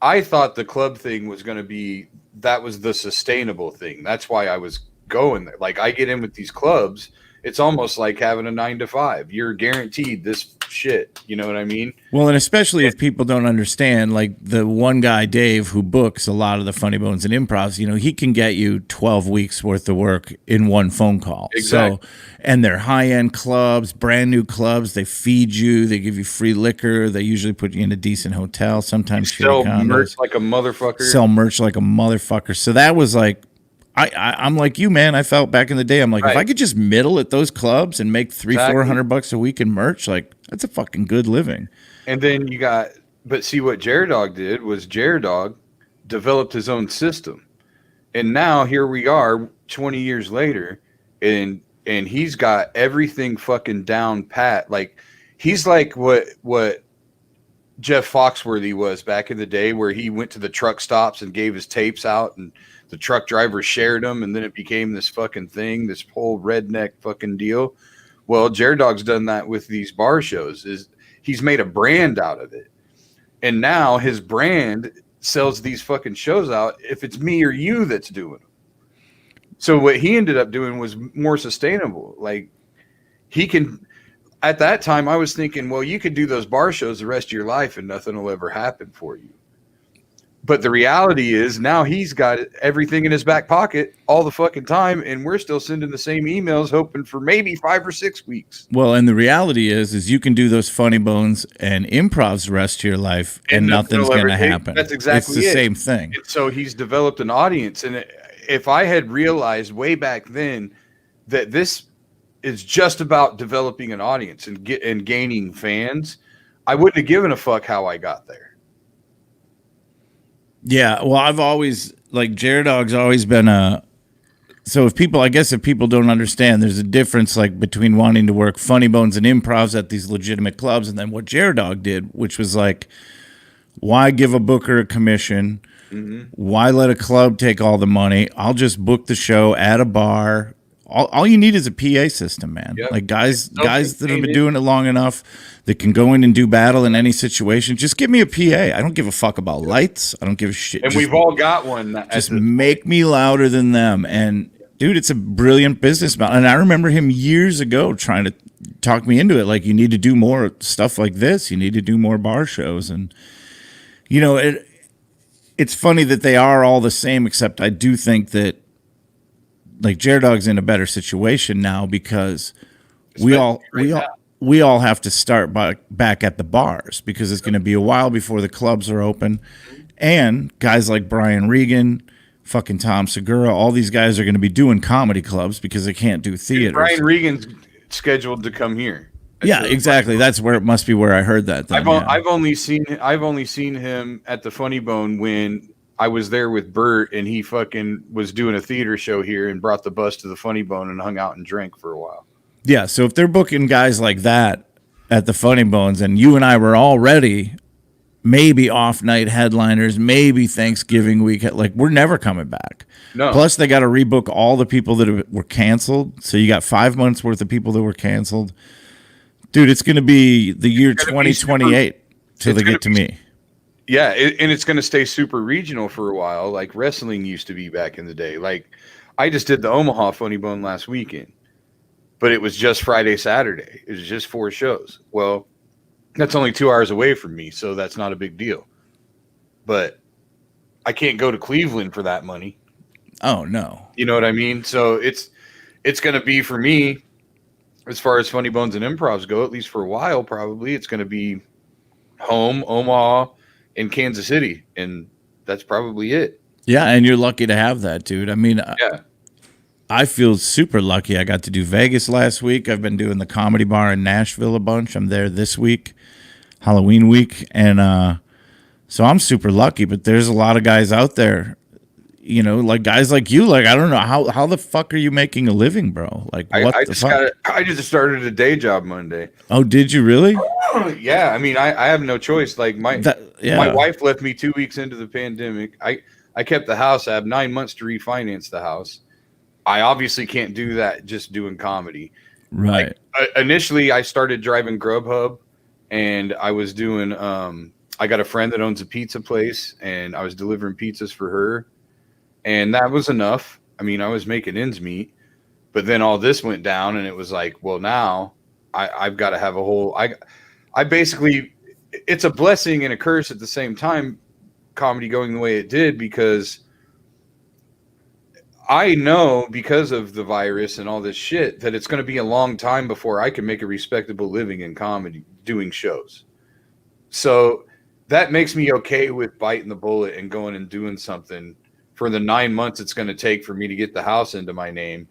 the club thing was going to be, that was the sustainable thing. That's why I was going there. Like, I get in with these clubs. It's almost like having a 9 to 5. You're guaranteed this shit. You know what I mean? Well, and especially if people don't understand, like the one guy, Dave, who books a lot of the Funny Bones and Improvs, he can get you 12 weeks worth of work in one phone call. Exactly. So, and they're high-end clubs, brand new clubs. They feed you. They give you free liquor. They usually put you in a decent hotel. Sometimes sell merch like a motherfucker. Sell merch like a motherfucker. So that was like, I'm like you, man. I felt back in the day. I'm like, if I Right. could just middle at those clubs and make four Exactly. hundred bucks a week in merch, like that's a fucking good living. And then you got, but see what Jaredog did was Jaredog developed his own system. And now here we are 20 years later, and he's got everything fucking down pat. Like he's like what Jeff Foxworthy was back in the day, where he went to the truck stops and gave his tapes out, and the truck drivers shared them, and then it became this fucking thing, this whole redneck fucking deal. Well, Jared Dog's done that with these bar shows. Is he's made a brand out of it, and now his brand sells these fucking shows out. If it's me or you that's doing them, so what he ended up doing was more sustainable. Like he can. At that time, I was thinking, well, you could do those bar shows the rest of your life and nothing will ever happen for you. But the reality is now he's got everything in his back pocket all the fucking time, and we're still sending the same emails hoping for maybe 5 or 6 weeks. Well, and the reality is you can do those funny bones and improvs the rest of your life, and nothing's going to happen. That's exactly it's the same thing. And so he's developed an audience, and if I had realized way back then that this is just about developing an audience and gaining fans, I wouldn't have given a fuck how I got there. Yeah, well, I've always like Jared Dog's always been a. So if people don't understand, there's a difference like between wanting to work funny bones and improvs at these legitimate clubs, and then what Jared Dog did, which was like, why give a booker a commission? Mm-hmm. Why let a club take all the money? I'll just book the show at a bar. All you need is a PA system, man. Yep. Like guys that have been doing it long enough that can go in and do battle in any situation. Just give me a PA. I don't give a fuck about lights. I don't give a shit. And we've all got one. Just make me louder than them. And dude, it's a brilliant business model. And I remember him years ago trying to talk me into it. Like, you need to do more stuff like this. You need to do more bar shows. And you know, it's funny that they are all the same, except I do think that like Jared Dog's in a better situation now because we all have to start back at the bars because it's going to be a while before the clubs are open, and guys like Brian Regan, fucking Tom Segura, all these guys are going to be doing comedy clubs because they can't do theaters. Brian Regan's scheduled to come here. Yeah, exactly. That's where it must be where I heard that. Then, I've only seen him at the Funny Bone when I was there with Bert, and he fucking was doing a theater show here and brought the bus to the Funny Bone and hung out and drank for a while. Yeah, so if they're booking guys like that at the Funny Bones, and you and I were already maybe off-night headliners, maybe Thanksgiving week, like we're never coming back. No. Plus, they got to rebook all the people that were canceled. So you got 5 months worth of people that were canceled. Dude, it's going to be the year 2028 till they get to me. Yeah, and it's going to stay super regional for a while, like wrestling used to be back in the day. Like, I just did the Omaha Funny Bone last weekend, but it was just Friday, Saturday. It was just 4 shows. Well, that's only 2 hours away from me, so that's not a big deal. But I can't go to Cleveland for that money. Oh, no. You know what I mean? So it's going to be, for me, as far as Funny Bones and improvs go, at least for a while, probably, it's going to be home, Omaha, in Kansas City, and that's probably it. Yeah, and you're lucky to have that, dude. I mean, yeah. I feel super lucky. I got to do Vegas last week. I've been doing the Comedy Bar in Nashville a bunch. I'm there this week, Halloween week, and so I'm super lucky. But there's a lot of guys out there, you know, like guys like you. Like, I don't know how the fuck are you making a living, bro? Like, what the fuck? I just started a day job Monday. Oh, did you really? Yeah, I mean, I have no choice. Like my wife left me 2 weeks into the pandemic. I kept the house. I have 9 months to refinance the house. I obviously can't do that just doing comedy. Right. Like, initially, I started driving Grubhub, and I was doing. I got a friend that owns a pizza place, and I was delivering pizzas for her, and that was enough. I mean, I was making ends meet, but then all this went down, and it was like, well, now I've got to have a whole. I basically, it's a blessing and a curse at the same time, comedy going the way it did, because I know because of the virus and all this shit that it's going to be a long time before I can make a respectable living in comedy doing shows. So that makes me okay with biting the bullet and going and doing something for the 9 months it's going to take for me to get the house into my name.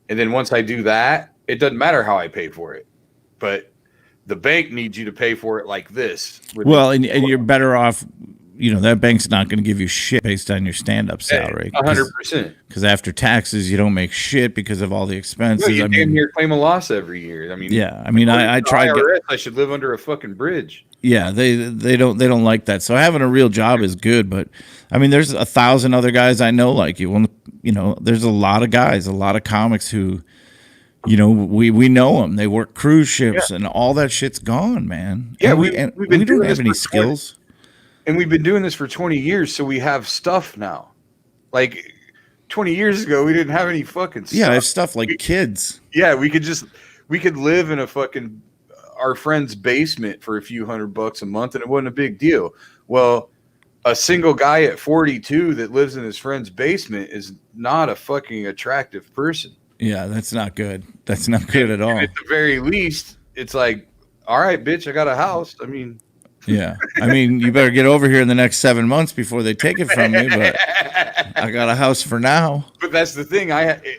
And then once I do that, it doesn't matter how I pay for it. But the bank needs you to pay for it like this. Well, and you're better off, that bank's not going to give you shit based on your stand-up salary. 100%. Because after taxes, you don't make shit because of all the expenses. You damn near claim a loss every year. I mean, I tried. IRS, I should live under a fucking bridge. Yeah, they don't like that. So having a real job is good, but I mean, there's 1,000 other guys I know like you. Well, there's a lot of guys, a lot of comics who, we know them. They work cruise ships, and all that shit's gone, man. Yeah, we don't have any skills. And we've been doing this for 20 years, so we have stuff now. Like 20 years ago, we didn't have any fucking stuff. Yeah, I have stuff like kids. Yeah, we could live in a fucking our friend's basement for a few $100 a month, and it wasn't a big deal. Well, a single guy at 42 that lives in his friend's basement is not a fucking attractive person. Yeah, that's not good. That's not good at all. And at the very least, it's like, all right, bitch, I got a house. I mean, yeah. I mean, you better get over here in the next 7 months before they take it from me, but I got a house for now. But that's the thing.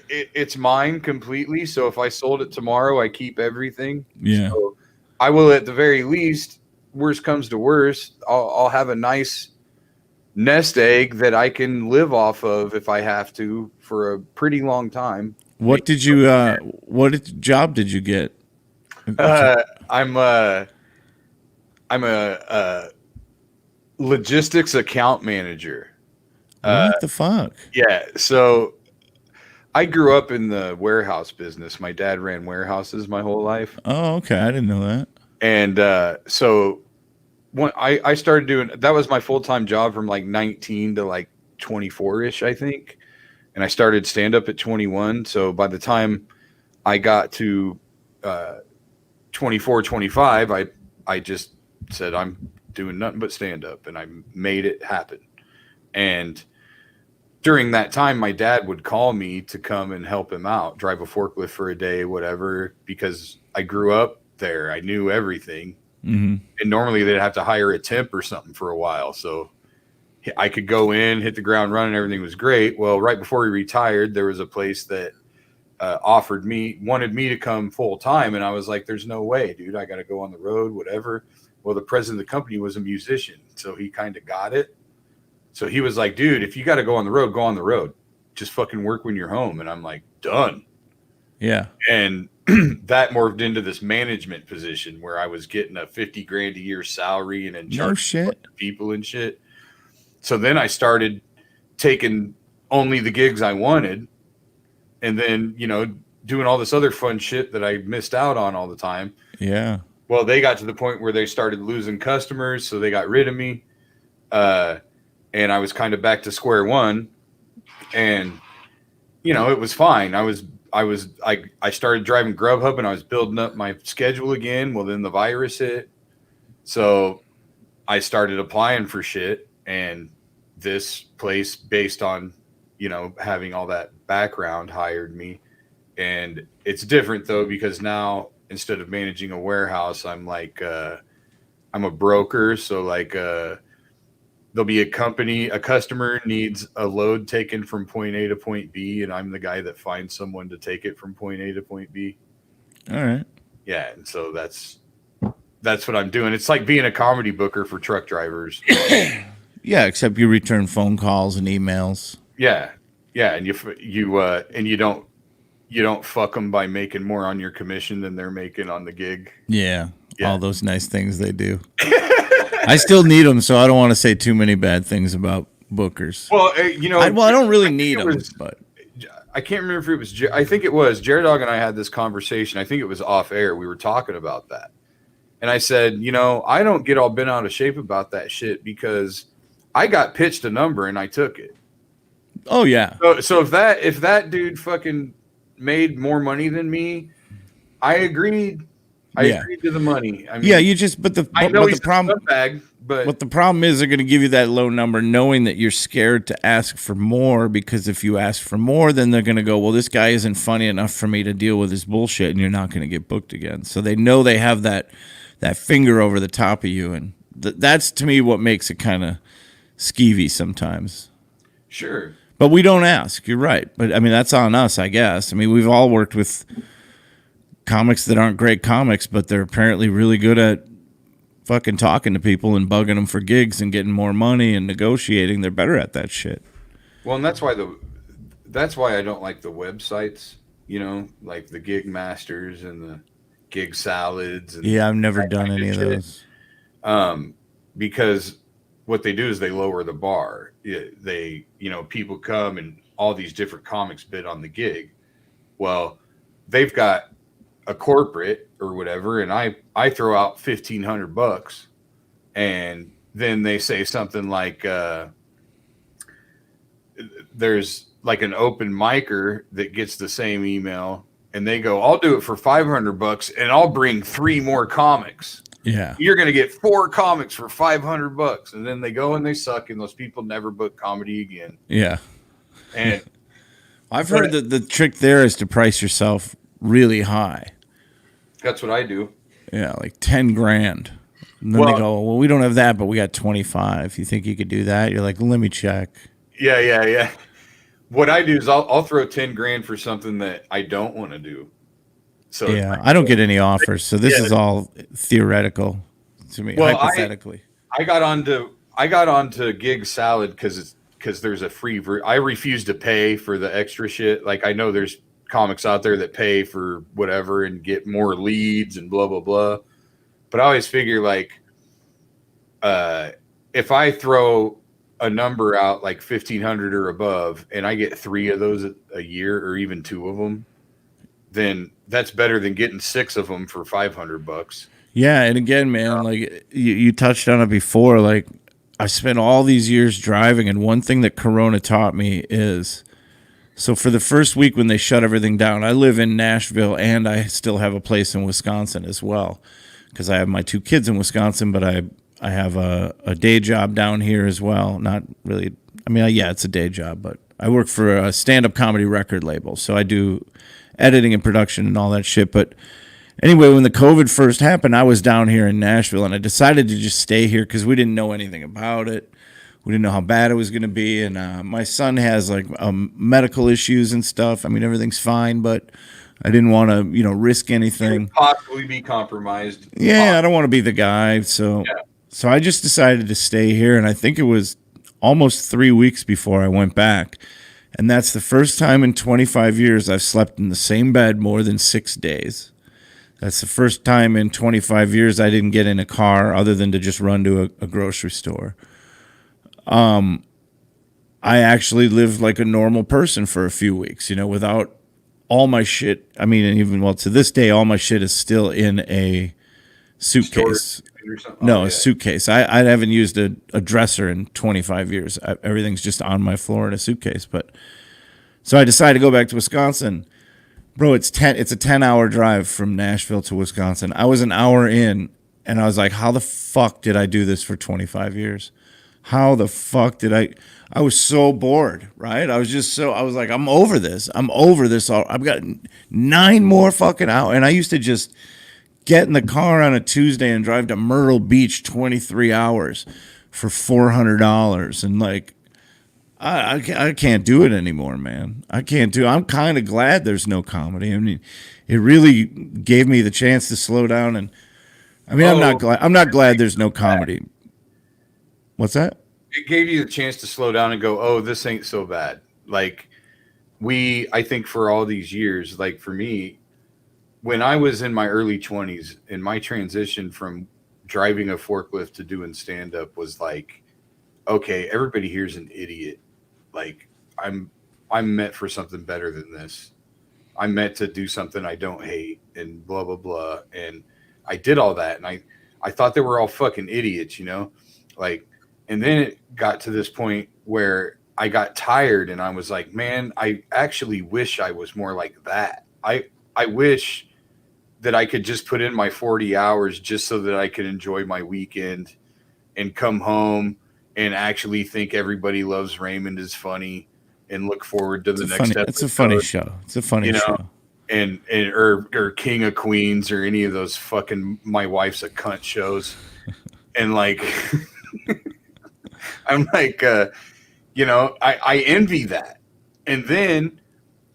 It's mine completely. So if I sold it tomorrow, I keep everything. Yeah. So I will, at the very least, worst comes to worst, I'll have a nice nest egg that I can live off of if I have to for a pretty long time. What job did you get? I'm a logistics account manager. What the fuck? Yeah. So I grew up in the warehouse business. My dad ran warehouses my whole life. Oh, okay. I didn't know that. And so when I started doing, that was my full-time job from like 19 to like 24-ish, I think. And I started stand-up at 21. So by the time I got to 24, 25, I just said, I'm doing nothing but stand-up. And I made it happen. And during that time, my dad would call me to come and help him out, drive a forklift for a day, whatever, because I grew up there. I knew everything. Mm-hmm. And normally they'd have to hire a temp or something for a while. So I could go in, hit the ground running. Everything was great. Well, right before he retired, there was a place that wanted me to come full time. And I was like, there's no way, dude. I got to go on the road, whatever. Well, the president of the company was a musician. So he kind of got it. So he was like, dude, if you got to go on the road, go on the road. Just fucking work when you're home. And I'm like, done. Yeah. And that morphed into this management position where I was getting a $50,000 a year salary and in charge of people and shit. So then I started taking only the gigs I wanted and then, doing all this other fun shit that I missed out on all the time. Yeah. Well, they got to the point where they started losing customers. So they got rid of me. And I was kind of back to square one, and it was fine. I started driving Grubhub and I was building up my schedule again. Well, then the virus hit. So I started applying for shit, and this place, based on, having all that background, hired me. And it's different though, because now instead of managing a warehouse, I'm like, I'm a broker. So like, there'll be a customer needs a load taken from point A to point B, and I'm the guy that finds someone to take it from point A to point B. All right. Yeah, and so that's what I'm doing. It's like being a comedy booker for truck drivers. Yeah, except you return phone calls and emails. Yeah, and you don't fuck them by making more on your commission than they're making on the gig. Yeah. All those nice things they do. I still need them, so I don't want to say too many bad things about bookers. Well, I don't really need them, but I can't remember if it was. I think it was Jared Dog and I had this conversation. I think it was off air. We were talking about that, and I said, I don't get all bent out of shape about that shit because I got pitched a number and I took it. Oh yeah. So if that dude fucking made more money than me, I agreed. I agreed to the money. I mean, yeah, but the problem, but the problem is they're going to give you that low number, knowing that you're scared to ask for more. Because if you ask for more, then they're going to go, well, this guy isn't funny enough for me to deal with his bullshit, and you're not going to get booked again. So they know they have that finger over the top of you, and that's to me what makes it kind of skeevy sometimes. Sure. But we don't ask. You're right. But I mean, that's on us, I guess. I mean, we've all worked with comics that aren't great comics, but they're apparently really good at fucking talking to people and bugging them for gigs and getting more money and negotiating. They're better at that shit. Well, and that's why I don't like the websites, like the Gig Masters and the Gig Salads and Yeah, I've never that done kind any of shit. those. Because what they do is they lower the bar. They, people come and all these different comics bid on the gig. Well, they've got a corporate or whatever, and I throw out $1,500, and then they say something like, there's like an open micer that gets the same email, and they go, I'll do it for $500, and I'll bring 3 more comics. Yeah. You're going to get 4 comics for $500. And then they go and they suck, and those people never book comedy again. Yeah. And I've heard that the trick there is to price yourself really high. that's what I do. Yeah, like 10 grand. And then they go, well, we don't have that, but we got 25. You think you could do that? You're like, let me check. Yeah. What I do is I'll throw 10 grand for something that I don't want to do. So yeah, I don't get any offers, so this is all theoretical to me, hypothetically. I got onto Gig Salad because there's a free. I refuse to pay for the extra shit. Like, I know there's comics out there that pay for whatever and get more leads and blah blah blah. But I always figure, like, if I throw a number out like 1,500 or above, and I get 3 of those a year, or even 2 of them, then that's better than getting 6 of them for $500. Yeah, and again, man, like you touched on it before. Like, I spent all these years driving, and one thing that Corona taught me is, so for the first week when they shut everything down, I live in Nashville, and I still have a place in Wisconsin as well, because I have my 2 kids in Wisconsin, but I have a day job down here as well. Not really. I mean, yeah, it's a day job, but I work for a stand-up comedy record label, so I do editing and production and all that shit. But anyway, when the COVID first happened, I was down here in Nashville, and I decided to just stay here because we didn't know anything about it. We didn't know how bad it was going to be. And my son has like medical issues and stuff. I mean, everything's fine, but I didn't want to, risk anything. Possibly be compromised. Yeah, I don't want to be the guy. So I just decided to stay here. And I think it was almost 3 weeks before I went back. And that's the first time in 25 years I've slept in the same bed more than 6 days. That's the first time in 25 years I didn't get in a car other than to just run to a grocery store. I actually lived like a normal person for a few weeks, without all my shit. I mean, and even, to this day, all my shit is still in a suitcase. A suitcase. I haven't used a dresser in 25 years. Everything's just on my floor in a suitcase. But so I decided to go back to Wisconsin. Bro, it's a 10-hour drive from Nashville to Wisconsin. I was an hour in, and I was like, how the fuck did I do this for 25 years? How the fuck did I was so bored, right? I was like, I'm over this. I've got 9 more fucking hours. And I used to just get in the car on a Tuesday and drive to Myrtle Beach 23 hours for $400. And like, I can't do it anymore, man. I'm kind of glad there's no comedy. I mean, it really gave me the chance to slow down. And I mean, I'm not glad there's no comedy. What's that? It gave you the chance to slow down and go, oh, this ain't so bad. Like, I think for all these years, like for me, when I was in my early 20s, and my transition from driving a forklift to doing stand-up was like, okay, everybody here's an idiot. Like, I'm meant for something better than this. I'm meant to do something I don't hate and blah, blah, blah. And I did all that. And I thought they were all fucking idiots, like, and then it got to this point where I got tired, and I was like, man, I actually wish I was more like that. I wish that I could just put in my 40 hours just so that I could enjoy my weekend and come home and actually think Everybody Loves Raymond is funny and look forward to the next episode. It's a funny show. It's a funny show. And or King of Queens or any of those fucking My Wife's a Cunt shows. And like, I'm like, You know, I envy that. And then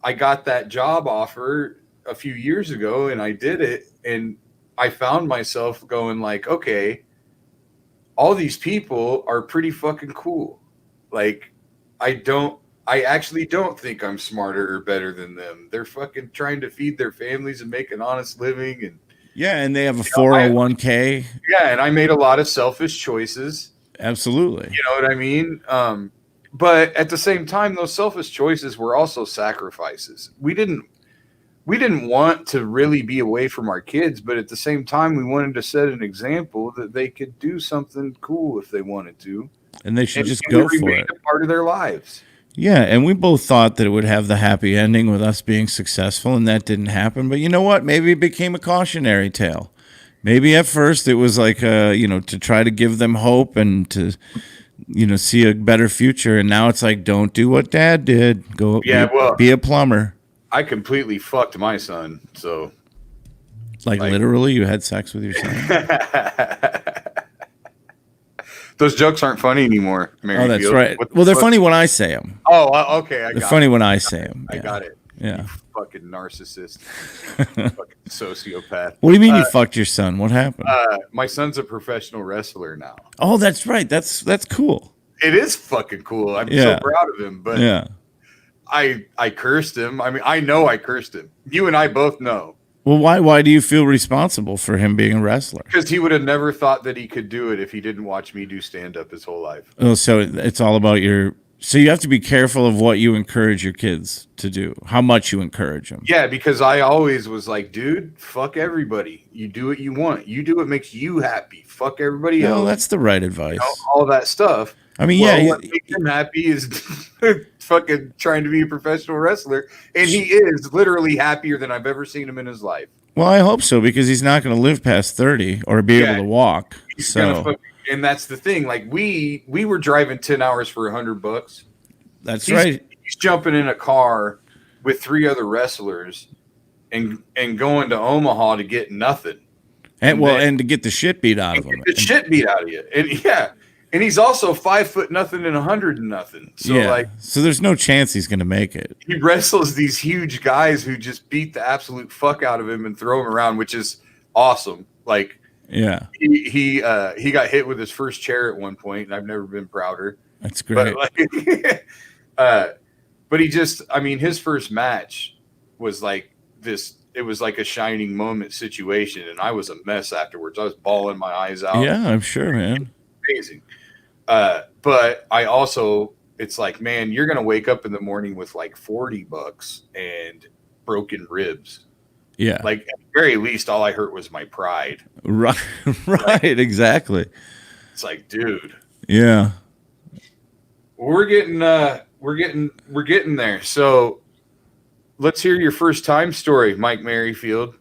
I got that job offer a few years ago and I did it. And I found myself going like, okay, all these people are pretty fucking cool. Like, I actually don't think I'm smarter or better than them. They're fucking trying to feed their families and make an honest living. And Yeah, and they have a know, 401k. yeah, and I made a lot of selfish choices. Absolutely. You know what I mean? But at the same time, those selfish choices were also sacrifices. We didn't want to really be away from our kids, but at the same time, we wanted to set an example that they could do something cool if they wanted to, And they should and just we go for remained it. a part of their lives. Yeah, and we both thought that it would have the happy ending with us being successful, and that didn't happen. But you know what? Maybe it became a cautionary tale. Maybe at first it was like, to try to give them hope and to, see a better future. And now it's like, don't do what Dad did. Go Yeah, well, be a plumber. I completely fucked my son. So, Like literally, you had sex with your son. those jokes aren't funny anymore. Merryfield. Oh, that's right. Well, they're funny when I say them. Oh, okay. They're funny when I say them. I got it. Yeah. You fucking narcissist. Fucking sociopath. What do you mean you fucked your son? What happened? My son's a professional wrestler now. Oh, that's right. That's cool. It is fucking cool. I'm Yeah. so proud of him. But Yeah. I cursed him. I mean, I know I cursed him. You and I both know. Well, why do you feel responsible for him being a wrestler? Because he would have never thought that he could do it if he didn't watch me do stand up his whole life. Oh, so it's all about so you have to be careful of what you encourage your kids to do, how much you encourage them. Yeah, because I always was like, dude, fuck everybody. You do what you want. You do what makes you happy. Fuck everybody else. No, that's the right advice. All that stuff. I mean, what makes him happy is fucking trying to be a professional wrestler, and he is literally happier than I've ever seen him in his life. Well, I hope so, because he's not going to live past 30 or be able to walk. And that's the thing. Like we were driving 10 hours for $100. That's right. He's jumping in a car with 3 other wrestlers and going to Omaha to get nothing. And to get the shit beat out of him. The shit beat out of you. And yeah. And he's also 5 foot nothing and 100 and nothing. So so there's no chance he's going to make it. He wrestles these huge guys who just beat the absolute fuck out of him and throw him around, which is awesome. Like, yeah, he got hit with his first chair at one point, and I've never been prouder. That's great. But he just, I mean, his first match was like this. It was like a shining moment situation, and I was a mess afterwards. I was bawling my eyes out. Yeah, I'm sure, man. Amazing. But I also, it's like, man, you're gonna wake up in the morning with like $40 and broken ribs. Yeah, like at the very least, all I hurt was my pride. Right, exactly. It's like, dude. Yeah, we're getting there. So let's hear your first time story, Mike Merryfield.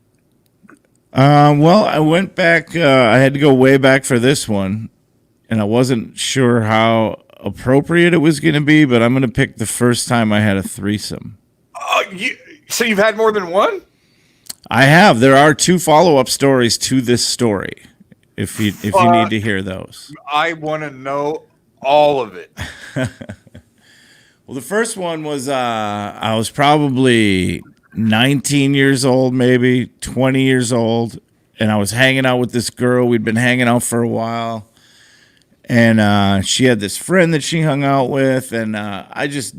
Well, I went back. I had to go way back for this one. And I wasn't sure how appropriate it was going to be, but I'm going to pick the first time I had a threesome. So you've had more than one? I have. There are 2 follow-up stories to this story, if you need to hear those. I want to know all of it. Well, the first one was I was probably 19 years old, maybe 20 years old, and I was hanging out with this girl. We'd been hanging out for a while. And she had this friend that she hung out with, and I just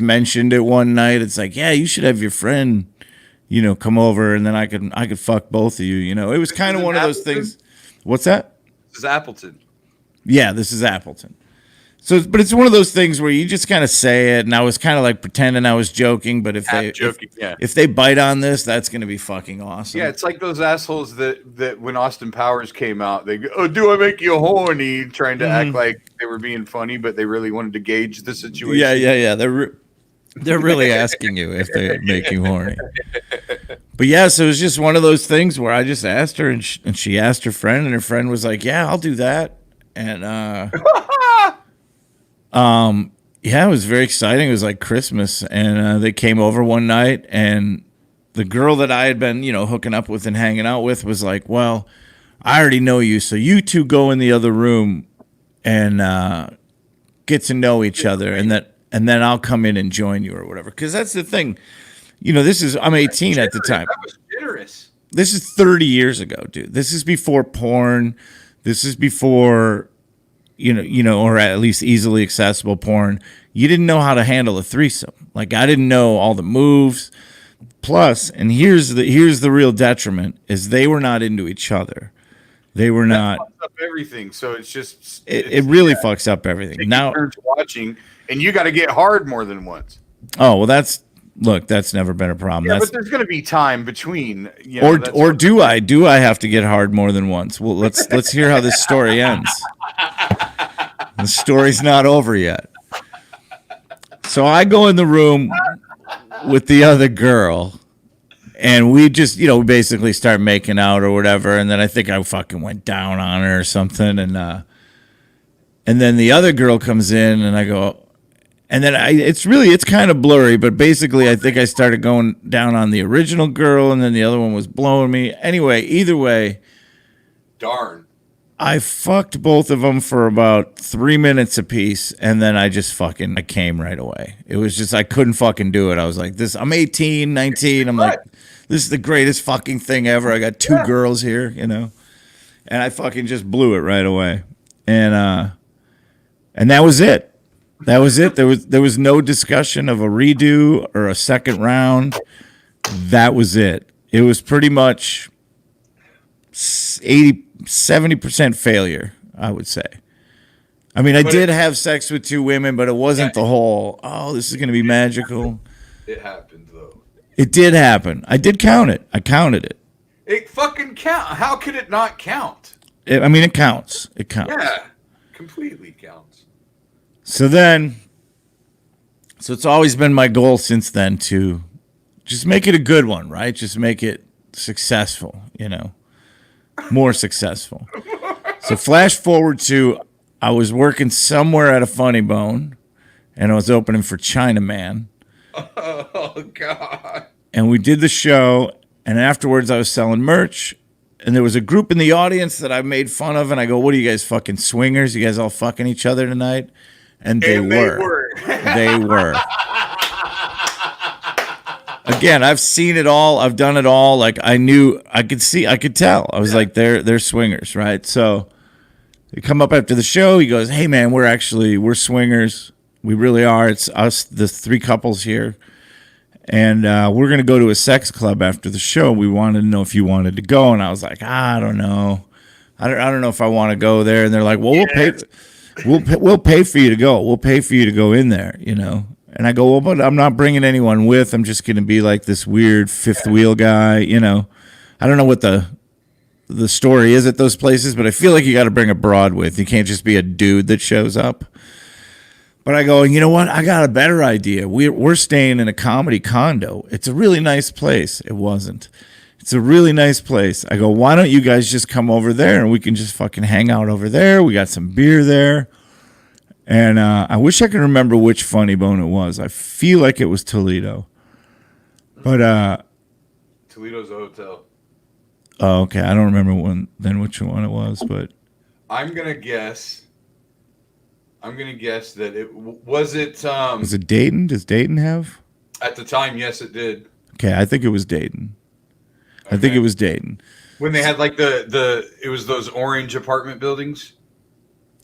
mentioned it one night. It's like, yeah, you should have your friend, come over, and then I could fuck both of you. It was kind of one of those things. What's that? This is Appleton. Yeah, this is Appleton. So, but it's one of those things where you just kind of say it, and I was kind of like pretending I was joking. But if they bite on this, that's going to be fucking awesome. Yeah, it's like those assholes that when Austin Powers came out, they go, "Oh, do I make you horny?" Trying to act like they were being funny, but they really wanted to gauge the situation. Yeah. They're really asking you if they make you horny. But yeah, so it was just one of those things where I just asked her, and she asked her friend, and her friend was like, "Yeah, I'll do that." And yeah, it was very exciting. It was like Christmas, and they came over one night, and the girl that I had been, hooking up with and hanging out with was like, "Well, I already know you, so you two go in the other room and get to know each other, and then I'll come in and join you or whatever. Because that's the thing. I'm 18 at the time. That was generous. This is 30 years ago, dude. This is before porn. This is before, or at least easily accessible porn. You didn't know how to handle a threesome. Like, I didn't know all the moves. Plus, and here's the real detriment, is they were not into each other. They were not. Fucks up everything. So it's just It really fucks up everything. Now, turns watching, and you got to get hard more than once. Oh well, that's never been a problem. Yeah, but there's going to be time between. Or do I have to get hard more than once? Well, let's hear how this story ends. The story's not over yet. So I go in the room with the other girl, and we just, basically start making out or whatever. And then I think I fucking went down on her or something. And then the other girl comes in, and I go, and then it's kind of blurry, but basically I think I started going down on the original girl, and then the other one was blowing me. Anyway, either way. Darn. I fucked both of them for about 3 minutes apiece, and then I came right away. It was just, I couldn't fucking do it. I was like, I'm 18, 19. I'm like, this is the greatest fucking thing ever. I got two girls here, and I fucking just blew it right away. And that was it. That was it. There was no discussion of a redo or a second round. That was it. It was pretty much 70% failure, I would say. I mean, I did have sex with two women, but it wasn't the whole, this is going to be magical. It happened, though. It did happen. I did count it. I counted it. It fucking count. How could it not count? It counts. It counts. Yeah, completely counts. So it's always been my goal since then to just make it a good one, right? Just make it successful, more successful. So flash forward to, I was working somewhere at a Funny Bone, and I was opening for Chinaman. Oh, God. And we did the show, and afterwards I was selling merch, and there was a group in the audience that I made fun of, and I go, what are you guys, fucking swingers? You guys all fucking each other tonight? And they were. They were. Again, I've seen it all. I've done it all. Like, I could tell. I was like, they're swingers, right? So they come up after the show. He goes, hey, man, we're swingers. We really are. It's us, the three couples here. And we're going to go to a sex club after the show. We wanted to know if you wanted to go. And I was like, I don't know. I don't know if I want to go there. And they're like, well, we'll pay for you to go. We'll pay for you to go in there, And I go, well, but I'm not bringing anyone with. I'm just going to be like this weird fifth wheel guy, I don't know what the story is at those places, but I feel like you got to bring a broad with. You can't just be a dude that shows up. But I go, you know what? I got a better idea. We're staying in a comedy condo. It's a really nice place. It wasn't. It's a really nice place. I go, why don't you guys just come over there and we can just fucking hang out over there? We got some beer there. And I wish I could remember which Funny Bone it was. I feel like it was Toledo. But Toledo's a hotel. Oh, okay. I don't remember which one it was, but I'm gonna guess that it was it. Was it Dayton? Does Dayton have? At the time, yes, it did. Okay, I think it was Dayton. Okay. I think it was Dayton. When they had like it was those orange apartment buildings.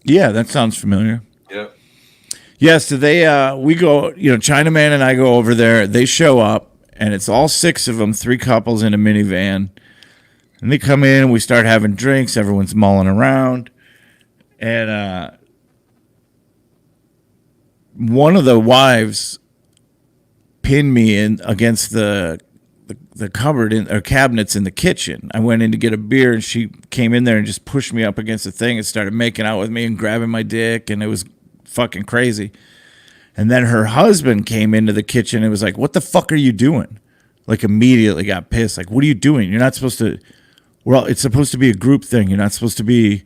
Yeah, that sounds familiar. Yep. Yeah, so we go, Chinaman and I go over there. They show up, and it's all six of them, three couples in a minivan. And they come in, we start having drinks. Everyone's mulling around. And one of the wives pinned me in against the cupboard or cabinets in the kitchen. I went in to get a beer, and she came in there and just pushed me up against the thing and started making out with me and grabbing my dick, and it was fucking crazy. And then her husband came into the kitchen and was like, what the fuck are you doing? Like, immediately got pissed. Like, what are you doing? You're not supposed to. Well, it's supposed to be a group thing. You're not supposed to be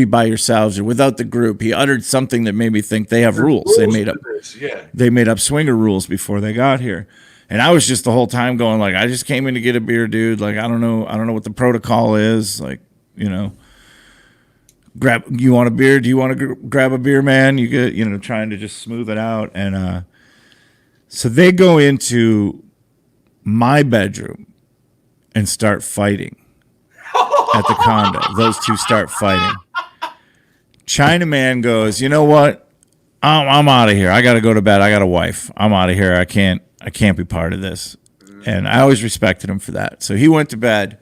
by yourselves or without the group. He uttered something that made me think they have rules. They made up swinger rules before they got here. And I was just the whole time going like, I just came in to get a beer, dude. Like, I don't know what the protocol is. Like, You want a beer? Do you want to grab a beer, man? You get, trying to just smooth it out. And so they go into my bedroom and start fighting at the condo. Those two start fighting. Chinaman goes, you know what? I'm out of here. I got to go to bed. I got a wife. I'm out of here. I can't be part of this. And I always respected him for that. So he went to bed.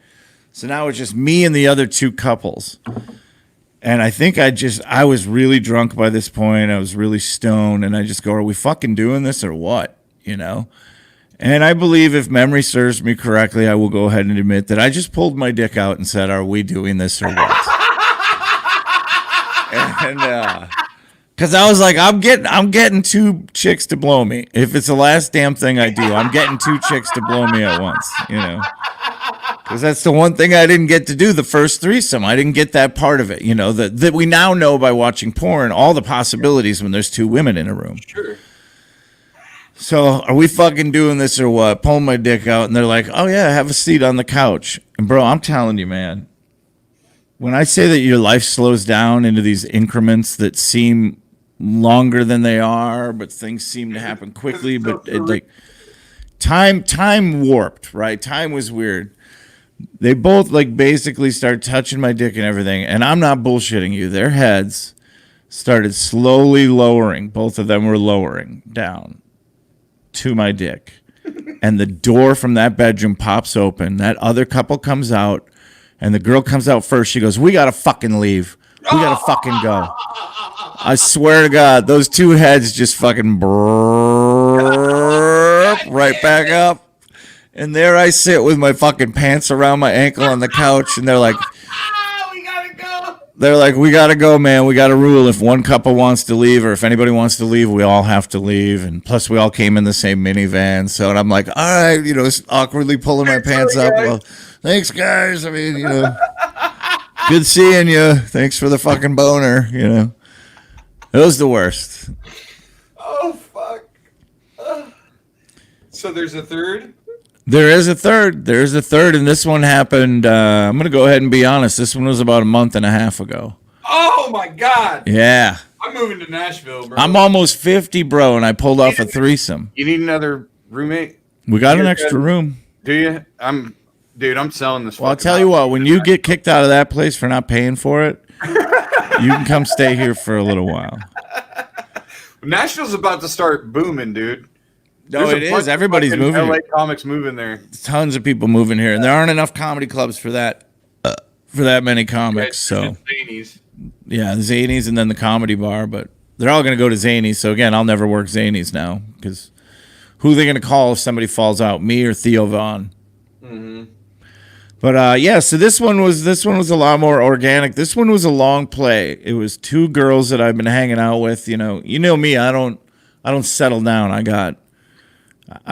So now it's just me and the other two couples. And I think I was really drunk by this point. I was really stoned. And I just go, are we fucking doing this or what? And I believe if memory serves me correctly, I will go ahead and admit that I just pulled my dick out and said, are we doing this or what? And because I was like, I'm getting two chicks to blow me. If it's the last damn thing I do, I'm getting two chicks to blow me at once, Because that's the one thing I didn't get to do the first threesome. I didn't get that part of it, that we now know by watching porn, all the possibilities when there's two women in a room. Sure. So are we fucking doing this or what? Pulling my dick out, and they're like, oh, yeah, have a seat on the couch. And, bro, I'm telling you, man, when I say that your life slows down into these increments that seem longer than they are, but things seem to happen quickly, but time warped, right? Time was weird. They both basically start touching my dick and everything, and I'm not bullshitting you. Their heads started slowly lowering. Both of them were lowering down to my dick. And the door from that bedroom pops open. That other couple comes out, and the girl comes out first. She goes, we got to fucking leave. We got to fucking go. I swear to God, those two heads just fucking burp right back up. And there I sit with my fucking pants around my ankle on the couch, and they're like, we gotta go. They're like, we gotta go, man. We got a rule. If one couple wants to leave, or if anybody wants to leave, we all have to leave. And plus, we all came in the same minivan. So, and I'm like, all right, awkwardly pulling my pants up. Well, thanks, guys. I mean, good seeing you. Thanks for the fucking boner. It was the worst. Oh fuck. So there's a third. There is a third. And this one happened. I'm going to go ahead and be honest. This one was about a month and a half ago. Oh, my God. Yeah. I'm moving to Nashville, bro. I'm almost 50, bro, and I pulled off a threesome. You need another roommate? We got an extra room. Do you? I'm selling this. Well, I'll tell you what. When you get kicked out of that place for not paying for it, you can come stay here for a little while. Nashville's about to start booming, dude. No, it is. Everybody's moving. LA comics moving there. Tons of people moving here, and there aren't enough comedy clubs for that many comics. So yeah, the Zanies and then the Comedy Bar, but they're all going to go to Zanies. So again, I'll never work Zanies now because who are they going to call if somebody falls out? Me or Theo Vaughn? Mm-hmm. But yeah, so this one was a lot more organic. This one was a long play. It was two girls that I've been hanging out with. You know me. I don't settle down. I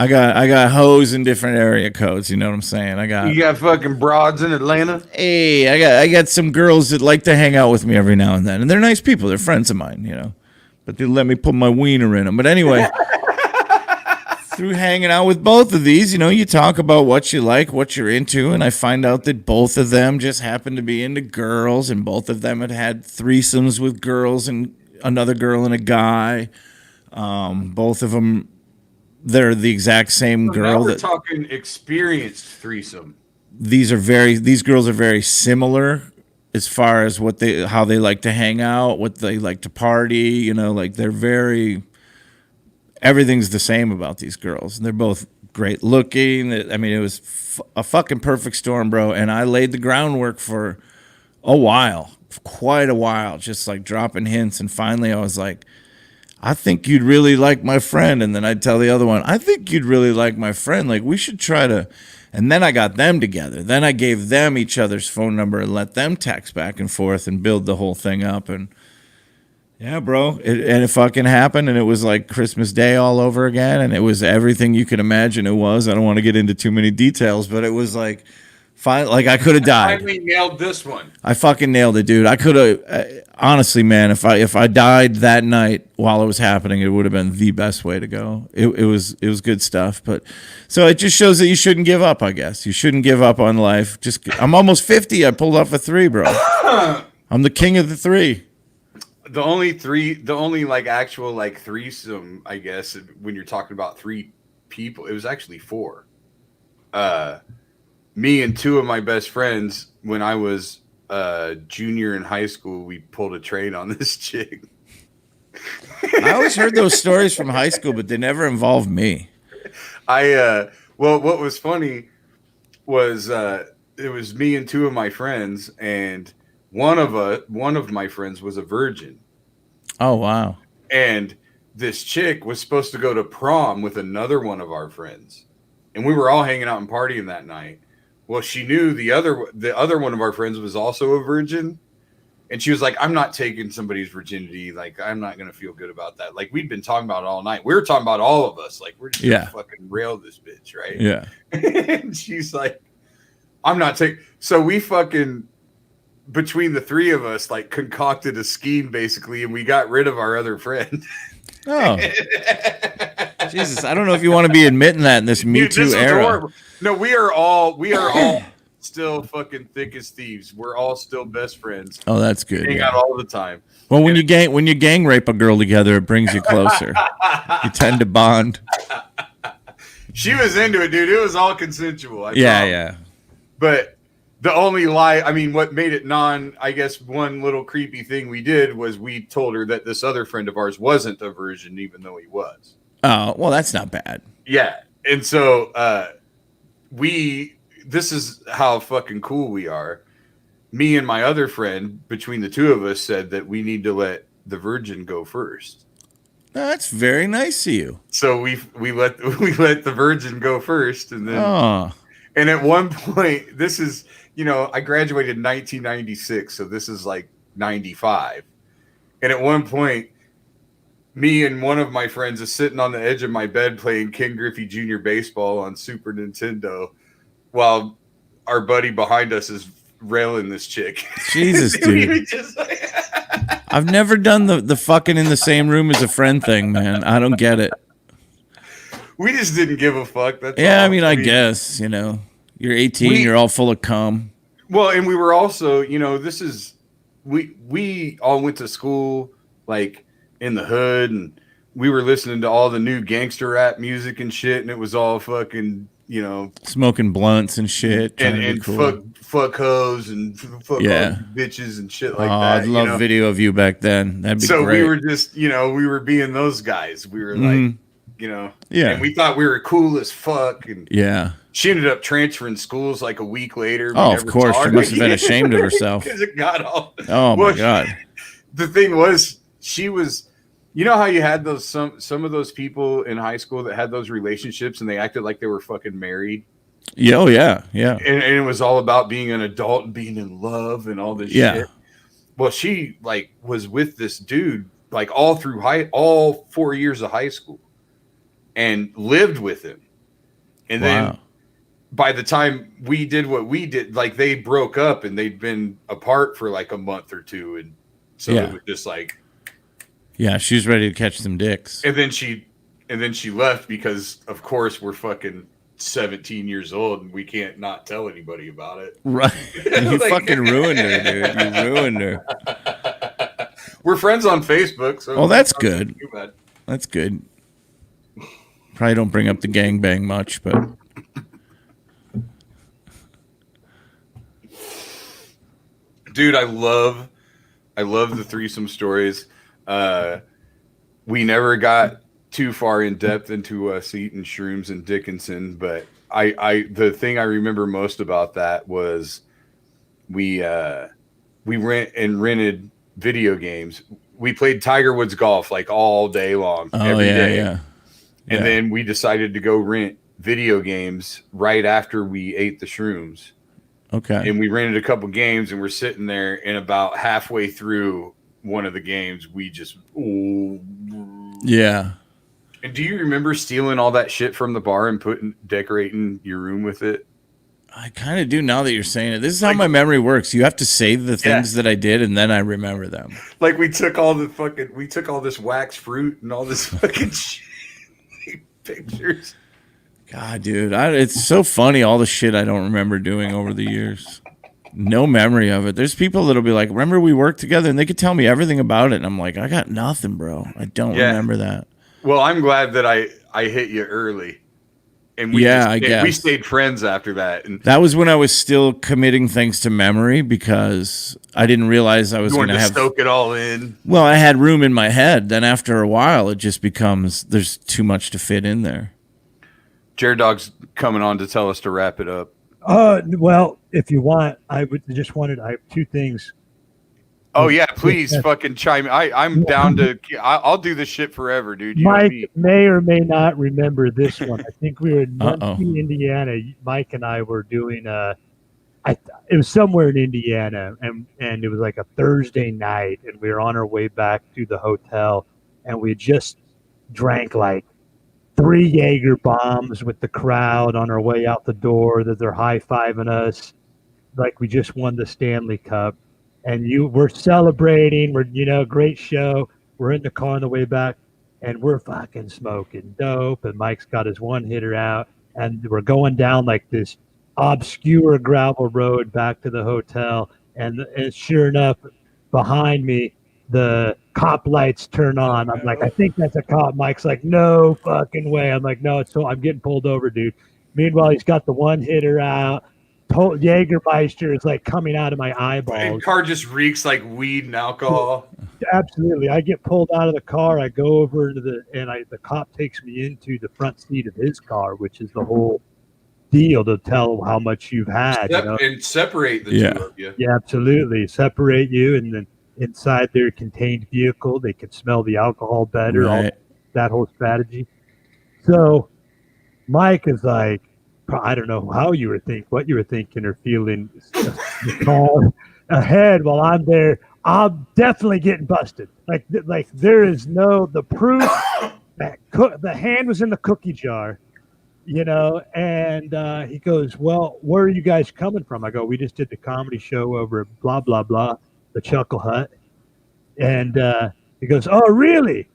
got hoes in different area codes. You know what I'm saying? You got fucking broads in Atlanta. Hey, I got some girls that like to hang out with me every now and then, and they're nice people. They're friends of mine, but they let me put my wiener in them. But anyway, through hanging out with both of these, you talk about what you like, what you're into, and I find out that both of them just happen to be into girls, and both of them had threesomes with girls and another girl and a guy. Both of them. They're the exact same girl. Now we're talking experienced threesome. These girls are very similar as far as how they like to hang out, what they like to party. They're very. Everything's the same about these girls, and they're both great looking. I mean, it was a fucking perfect storm, bro. And I laid the groundwork for a while, quite a while, just dropping hints. And finally, I was like, I think you'd really like my friend. And then I'd tell the other one, I think you'd really like my friend. We should try to. And then I got them together. Then I gave them each other's phone number and let them text back and forth and build the whole thing up. And yeah, bro. It fucking happened. And it was like Christmas Day all over again. And it was everything you could imagine it was. I don't want to get into too many details, but it was I could have died. I finally nailed this one. I fucking nailed it, dude. I could have, honestly, man. If I died that night while it was happening, it would have been the best way to go. It was good stuff. But so it just shows that you shouldn't give up. I guess you shouldn't give up on life. I'm almost 50. I pulled off a 3, bro. I'm I'm the king of the three. The only like actual like threesome, I guess, when you're talking about three people, it was actually four. Me and two of my best friends, when I was junior in high school, we pulled a train on this chick. I always heard those stories from high school, but they never involved me. Well, what was funny was it was me and two of my friends, and one of my friends was a virgin. Oh, wow. And this chick was supposed to go to prom with another one of our friends. And we were all hanging out and partying that night. Well, she knew the other one of our friends was also a virgin. And she was like, I'm not taking somebody's virginity. Like, I'm not going to feel good about that. Like, we'd been talking about it all night. We were talking about all of us. Like, we're just going to fucking rail this bitch, right? Yeah. And she's like, I'm not taking. So we fucking, between the three of us, like, concocted a scheme, basically. And we got rid of our other friend. Oh. Jesus, I don't know if you want to be admitting that in this Me Too era. Horrible. No, we are all still fucking thick as thieves. We're all still best friends. Oh, that's good. We hang out all the time. Well, when you gang rape a girl together, it brings you closer. You tend to bond. She was into it, dude. It was all consensual. Yeah. But the only lie, I mean, what made it I guess one little creepy thing we did was we told her that this other friend of ours wasn't a virgin, even though he was. Oh, well, that's not bad. Yeah. And so this is how fucking cool we are. Me and my other friend, between the two of us, said that we need to let the virgin go first. That's very nice of you. So we let the virgin go first, and then and at one point, this is, I graduated in 1996, so this is like 95. And at one point, me and one of my friends is sitting on the edge of my bed playing Ken Griffey Jr. baseball on Super Nintendo, while our buddy behind us is railing this chick. Jesus, dude. I've never done the fucking in the same room as a friend thing, man. I don't get it. We just didn't give a fuck. That's all. I mean, I guess, you're 18, you're all full of cum. Well, and we were also, we all went to school like in the hood, and we were listening to all the new gangster rap music and shit, and it was all fucking, smoking blunts and shit, and cool. fuck hoes and fuck bitches and shit like that. I'd love video of you back then. That'd be great. So we were just, we were being those guys. We were like, and we thought we were cool as fuck. And she ended up transferring schools like a week later. Oh, of course. She must have been ashamed of herself. Because it got all. Oh, my God. The thing was, she was, how you had those some of those people in high school that had those relationships and they acted like they were fucking married. Yeah, oh yeah. And it was all about being an adult and being in love and all this shit. Well, she like was with this dude like all 4 years of high school and lived with him. And then by the time we did what we did, like they broke up and they'd been apart for like a month or two. And so it was just like, yeah, she was ready to catch some dicks. And then she left because, of course, we're fucking 17 years old and we can't not tell anybody about it. Right. You fucking ruined her, dude. You ruined her. We're friends on Facebook. So well, that's good. That's good. Probably don't bring up the gangbang much, but. Dude, I love the threesome stories. We never got too far in depth into us eating shrooms and Dickinson, but the thing I remember most about that was we rented video games. We played Tiger Woods golf like all day long, every day. And then we decided to go rent video games right after we ate the shrooms. Okay. And we rented a couple games and we're sitting there, and about halfway through one of the games, we just yeah. And do you remember stealing all that shit from the bar and decorating your room with it? I kind of do now that you're saying it. This is how my memory works. You have to save the things that I did, and then I remember them. Like we took all this wax fruit and all this fucking shit, pictures. God, dude, it's so funny all the shit I don't remember doing over the years. No memory of it. There's people that'll be like, remember we worked together, and they could tell me everything about it. And I'm like, I got nothing, bro. I don't Yeah. remember that. Well, I'm glad that I hit you early, and Yeah, I we guess. stayed friends after that. And That was when I was still committing things to memory because I didn't realize I was you going wanted to to have. stoke it all in. Well, I had room in my head. Then after a while, it just becomes there's too much to fit in there. Jared Dog's coming on to tell us to wrap it up. Well, if you want, I have 2 things. Oh yeah, please fucking chime in. I'm down to. I'll do this shit forever, dude. You know Mike me. may or may not remember this one. I think we were in Uh-oh. Muncie, Indiana. Mike and I were doing it was somewhere in Indiana, and it was like a Thursday night, and we were on our way back to the hotel, and we just drank like 3 Jaeger bombs with the crowd on our way out the door. That they're high-fiving us like we just won the Stanley Cup, and we're celebrating. We're great show. We're in the car on the way back, and we're fucking smoking dope. And Mike's got his one hitter out, and we're going down like this obscure gravel road back to the hotel. And sure enough, behind me, the cop lights turn on. I'm like, I think that's a cop. Mike's like, no fucking way. I'm like, no, I'm getting pulled over, dude. Meanwhile, he's got the one hitter out. Jägermeister is like coming out of my And eyeballs. car just reeks like weed and alcohol. Absolutely. I get pulled out of the car. I go over to the cop takes me into the front seat of his car, which is the whole deal to tell how much you've had. And separate the Yeah. two of you. Yeah, absolutely. Separate you, and then inside their contained vehicle, they can smell the alcohol better. Right. That whole strategy. So Mike is like, I don't know what you were thinking or feeling ahead while I'm there. I'm definitely getting busted. Like there is the proof that the hand was in the cookie jar, and he goes, well, where are you guys coming from? I go, we just did the comedy show over at blah, blah, blah, the Chuckle Hut. And he goes, oh, really?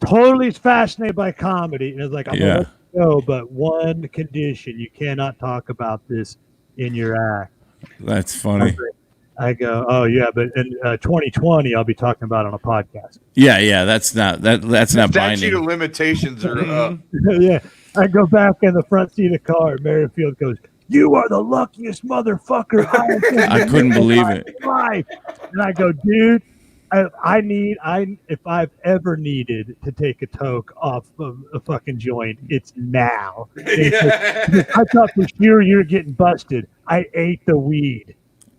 Totally fascinated by comedy. And I was like, I'm going to let you go, but one condition, you cannot talk about this in your act. That's funny. I go, oh, yeah, but in 2020, I'll be talking about it on a podcast. Yeah, that's not that's not Statute binding. of limitations are up. Yeah. I go back in the front seat of the car. Merryfield goes, you are the luckiest motherfucker I couldn't believe it. Life. And I go, dude, if I've ever needed to take a toke off of a fucking joint, it's now. I thought for sure you're getting busted. I ate the weed.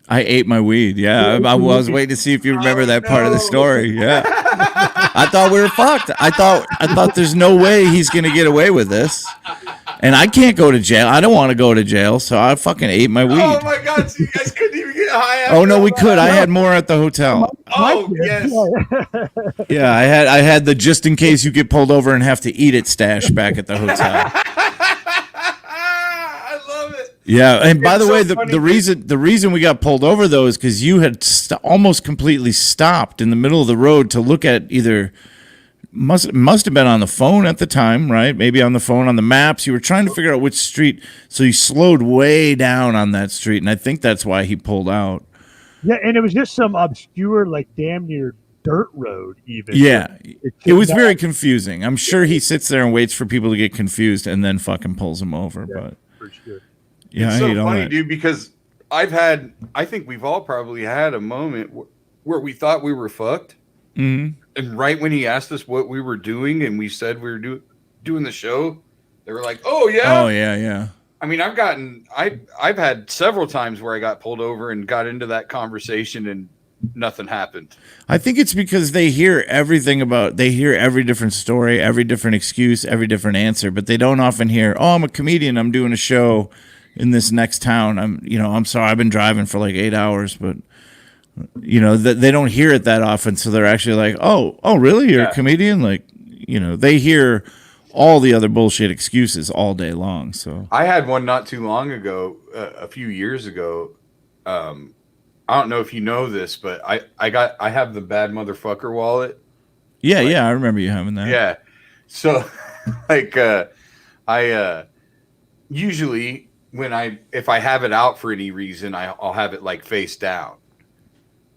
I ate my weed. Yeah, I was waiting to see if you remember that part of the story. Yeah, I thought we were fucked. I thought there's no way he's gonna get away with this, and I can't go to jail. I don't want to go to jail, so I fucking ate my weed. Oh my god! So you guys couldn't even get high. Oh no, we could. I had more at the hotel. Oh yes. Yeah, I had the just in case you get pulled over and have to eat it stash back at the hotel. I love it. Yeah, and by the so way, funny, the reason we got pulled over though is because you had almost completely stopped in the middle of the road to look at either must have been on the phone at the time, right? Maybe on the phone on the maps. You were trying to figure out which street, so you slowed way down on that street, and I think that's why he pulled out. Yeah, and it was just some obscure, like damn near dirt road, even. Yeah, it was very confusing. I'm sure he sits there and waits for people to get confused and then fucking pulls them over. Yeah, but for sure. yeah, It's I so hate all funny, that. dude, because I think we've all probably had a moment where we thought we were fucked. Mm-hmm. And right when he asked us what we were doing and we said we were doing the show, they were like, oh, yeah. Oh, yeah. I mean, I've had several times where I got pulled over and got into that conversation and nothing happened. I think it's because they hear every different story, every different excuse, every different answer, but they don't often hear, oh, I'm a comedian, I'm doing a show in this next town. I'm sorry, I've been driving for like 8 hours, but they don't hear it that often. So they're actually like, oh, really? You're a comedian? Like, they hear all the other bullshit excuses all day long. So I had one not too long ago, a few years ago. I don't know if you know this, but I have the bad motherfucker wallet. Yeah, I remember you having that. Yeah. So like I usually if I have it out for any reason, I'll have it like face down.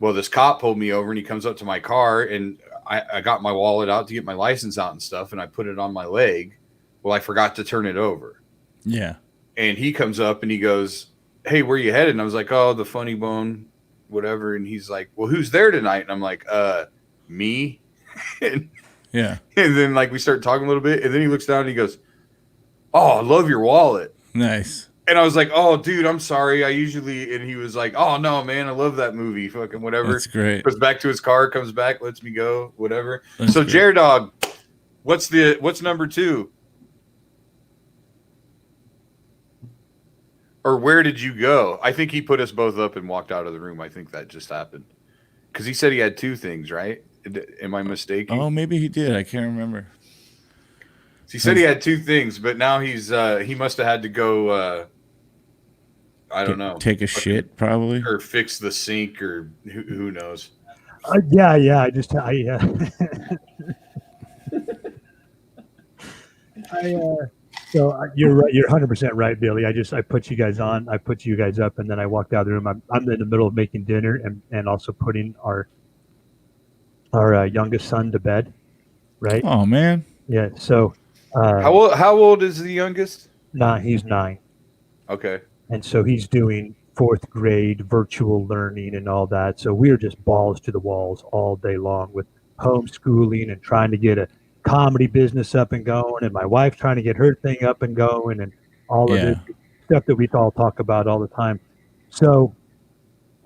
Well, this cop pulled me over and he comes up to my car and I got my wallet out to get my license out and stuff. And I put it on my leg. Well, I forgot to turn it over. Yeah. And he comes up and he goes, "Hey, where you headed?" And I was like, "Oh, the Funny Bone, whatever." And he's like, "Well, who's there tonight?" And I'm like, me. And then like we start talking a little bit. And then he looks down and he goes, "Oh, I love your wallet." Nice. And I was like, "Oh, dude, I'm sorry. I usually," and he was like, "Oh, no, man, I love that movie. Fucking whatever." That's great. Goes back to his car, comes back, lets me go, whatever. That's so, great. Jared Dog, what's number 2? Or where did you go? I think he put us both up and walked out of the room. I think that just happened. Because he said he had 2 things, right? Am I mistaken? Oh, maybe he did. I can't remember. He said he had 2 things, but now he must have had to go. I don't know. Take a shit, probably, or fix the sink, or who knows. Yeah. So you're right. You're 100% right, Billy. I put you guys on. I put you guys up, and then I walked out of the room. I'm in the middle of making dinner and also putting our youngest son to bed. Right. Oh man. Yeah. So. How old is the youngest? He's 9. Okay. And so he's doing 4th grade virtual learning and all that. So we're just balls to the walls all day long with homeschooling and trying to get a comedy business up and going, and my wife trying to get her thing up and going, and all of this stuff that we all talk about all the time. So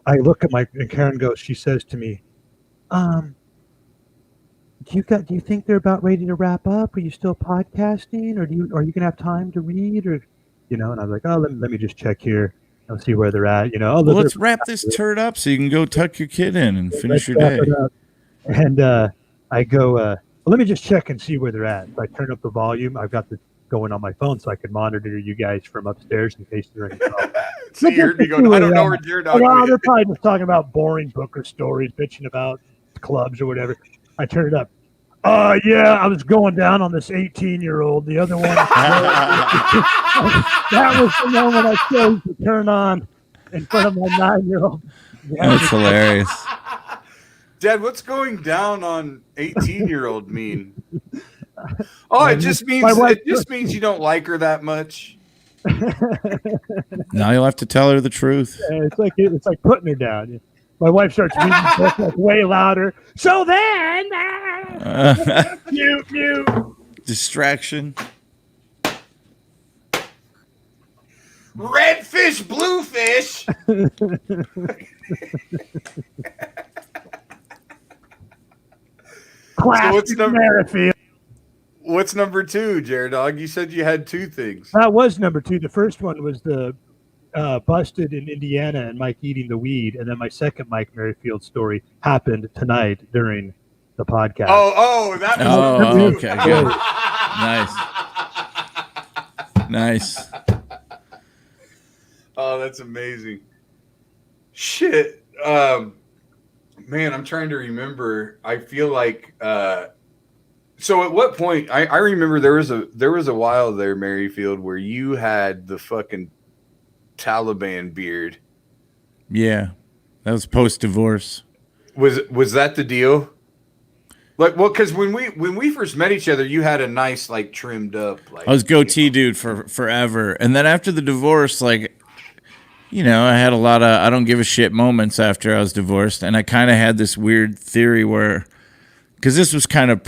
I look at and Karen goes, she says to me, do you think they're about ready to wrap up? Are you still podcasting, or are you gonna have time to read, or and I was like, oh, let me just check here and see where they're at. Well, let's wrap this turd up so you can go tuck your kid in and finish your day. And I go, let me just check and see where they're at. So I turn up the volume. I've got this going on my phone so I can monitor you guys from upstairs in case they're any trouble. So you heard me going, I don't know where Jared Dog is. They're probably just talking about boring Booker stories, bitching about clubs or whatever. I turn it up. Yeah, I was going down on this 18-year-old. The other one, that was the moment I chose to turn on in front of my 9-year-old. That's hilarious. Dad, what's going down on 18-year-old mean? Oh, it just means you don't like her that much. Now you'll have to tell her the truth. Yeah, it's like putting her down. My wife starts reading the book like way louder. So then, mute. Distraction. Redfish, bluefish. Classic Merryfield. What's number 2, Jared Dog? You said you had 2 things. That was number 2. The first one was the busted in Indiana and Mike eating the weed, and then my second Mike Merryfield story happened tonight during the podcast. That was okay, good. Nice. Oh, that's amazing. Shit. Man, I'm trying to remember. I feel like so at what point I remember there was a while there, Merryfield, where you had the fucking Taliban beard. Yeah, that was post-divorce. Was that the deal? Like, well, because when we first met each other, you had a nice like trimmed up. Like, I was goatee dude for forever, and then after the divorce, like, I had a lot of I don't give a shit moments after I was divorced, and I kind of had this weird theory where. Because this was kind of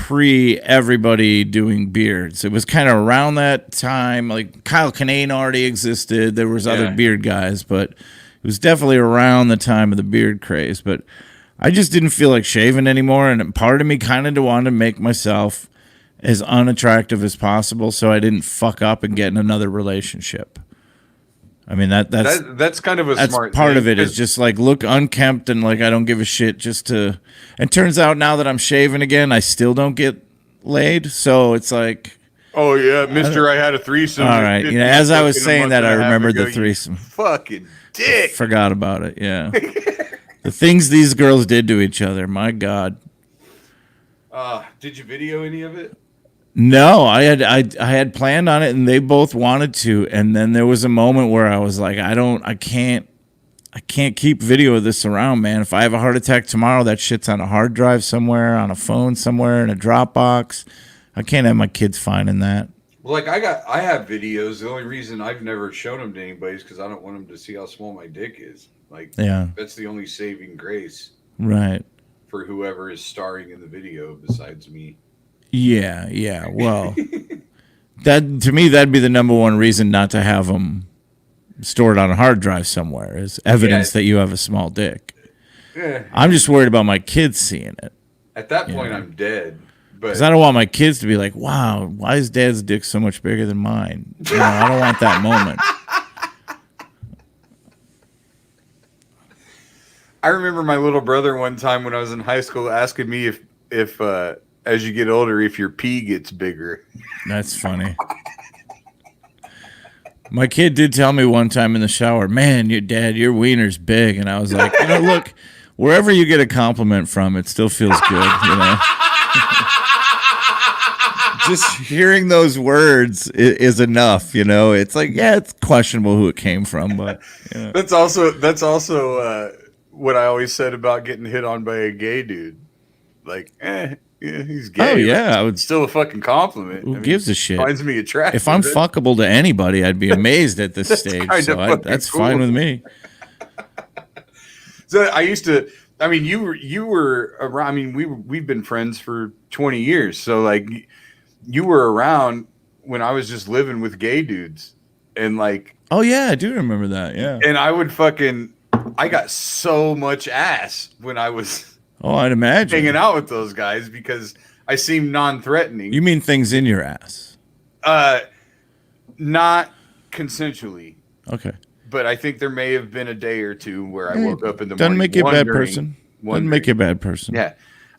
everybody doing beards. It was kind of around that time. Like Kyle Kinane already existed. There was other beard guys, but it was definitely around the time of the beard craze. But I just didn't feel like shaving anymore. And part of me kind of wanted to make myself as unattractive as possible so I didn't fuck up and get in another relationship. I mean, that's kind of a smart part thing, of it is just like look unkempt and like I don't give a shit just to. And turns out now that I'm shaving again, I still don't get laid. So it's like, oh yeah, Mister, I had a threesome. All right, as I was saying that, I remembered the threesome. Fucking dick. Forgot about it. Yeah, the things these girls did to each other. My God. Did you video any of it? No, I had planned on it, and they both wanted to. And then there was a moment where I was like, I can't keep video of this around, man. If I have a heart attack tomorrow, that shit's on a hard drive somewhere, on a phone somewhere, in a Dropbox. I can't have my kids finding that. Well, like I have videos. The only reason I've never shown them to anybody is because I don't want them to see how small my dick is. Like, Yeah, that's the only saving grace right. for whoever is starring in the video besides me. Yeah. Well, that to me, that'd be the number one reason not to have them stored on a hard drive somewhere, is evidence that you have a small dick. Yeah. I'm just worried about my kids seeing it. At that point, I'm dead. Because I don't want my kids to be like, wow, why is Dad's dick so much bigger than mine? I don't want that moment. I remember my little brother one time when I was in high school asking me if as you get older, if your pee gets bigger. That's funny. My kid did tell me one time in the shower, man, your wiener's big. And I was like, look, wherever you get a compliment from, it still feels good, Just hearing those words is enough, It's like, yeah, it's questionable who it came from, but That's also what I always said about getting hit on by a gay dude. Like, yeah, he's gay. Oh yeah, it's still a fucking compliment. Who gives a shit? Finds me attractive. If I'm fuckable to anybody, I'd be amazed at this stage. So that's cool. Fine with me. So I used to. I mean, you were around. I mean, we've been friends for 20 years. So like, you were around when I was just living with gay dudes, and like. Oh yeah, I do remember that. Yeah. And I got so much ass when I was. Oh, I'd imagine hanging out with those guys because I seem non-threatening. You mean things in your ass? Not consensually. Okay. But I think there may have been a day or two where I woke up in the Doesn't morning. Make you a bad person. Doesn't make you a bad person. Yeah.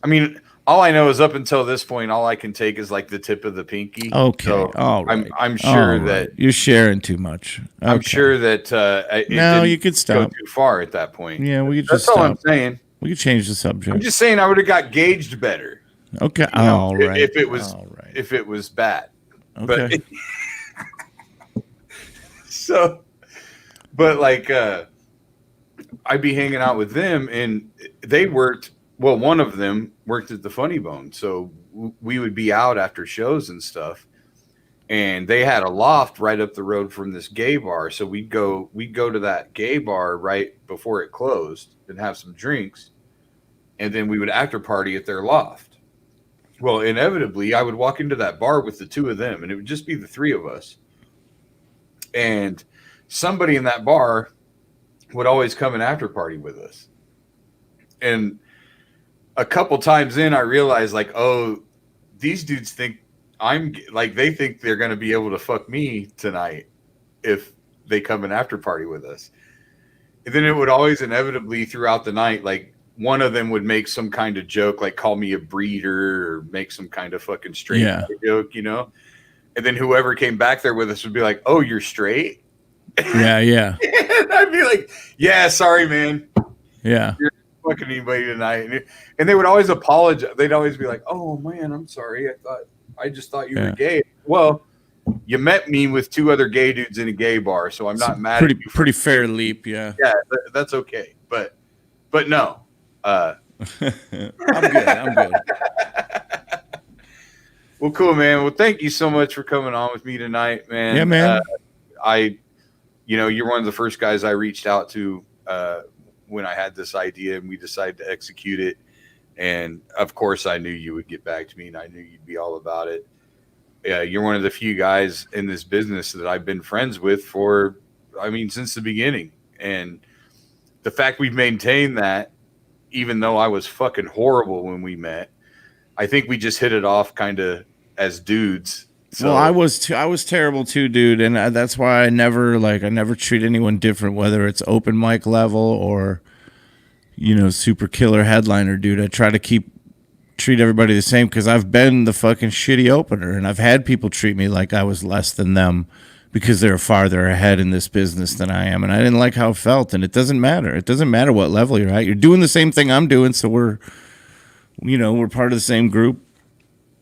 I mean, all I know is up until this point, all I can take is like the tip of the pinky. Okay. So all right. I'm sure that you're sharing too much. Okay. I'm sure that no, you could stop. Go too far at that point. Yeah, we could That's just all stop. I'm saying. We could change the subject. I'm just saying I would have got gauged better. Okay. All right. If it was bad. Okay. But like I'd be hanging out with them, and they worked. Well, one of them worked at the Funny Bone, so we would be out after shows and stuff. And they had a loft right up the road from this gay bar, so we'd go to that gay bar right before it closed and have some drinks, and then we would after party at their loft. Well, inevitably, I would walk into that bar with the two of them, and it would just be the three of us. And somebody in that bar would always come and after party with us. And a couple times in, I realized, like, oh, these dudes think they think they're going to be able to fuck me tonight if they come and after party with us. And then it would always inevitably throughout the night, like, one of them would make some kind of joke, like call me a breeder or make some kind of fucking straight joke, And then whoever came back there with us would be like, oh, you're straight? Yeah. And I'd be like, yeah, sorry, man. Yeah. You're not fucking anybody tonight. And they would always apologize. They'd always be like, oh, man, I'm sorry. I just thought you were gay. Well, you met me with two other gay dudes in a gay bar, so I'm not mad at you. Pretty fair leap, yeah. Yeah, that's okay. But no. I'm good. Well, cool, man. Well, thank you so much for coming on with me tonight, man. Yeah, man. You're one of the first guys I reached out to when I had this idea and we decided to execute it. And of course, I knew you would get back to me, and I knew you'd be all about it. Yeah, you're one of the few guys in this business that I've been friends with since the beginning. And the fact we've maintained that, even though I was fucking horrible when we met, I think we just hit it off kind of as dudes. So, well, I was terrible too, dude, and that's why I never treat anyone different, whether it's open mic level or super killer headliner, dude. I try to treat everybody the same because I've been the fucking shitty opener, and I've had people treat me like I was less than them because they're farther ahead in this business than I am, and I didn't like how it felt. And it doesn't matter. It doesn't matter what level you're at. You're doing the same thing I'm doing, so we're part of the same group.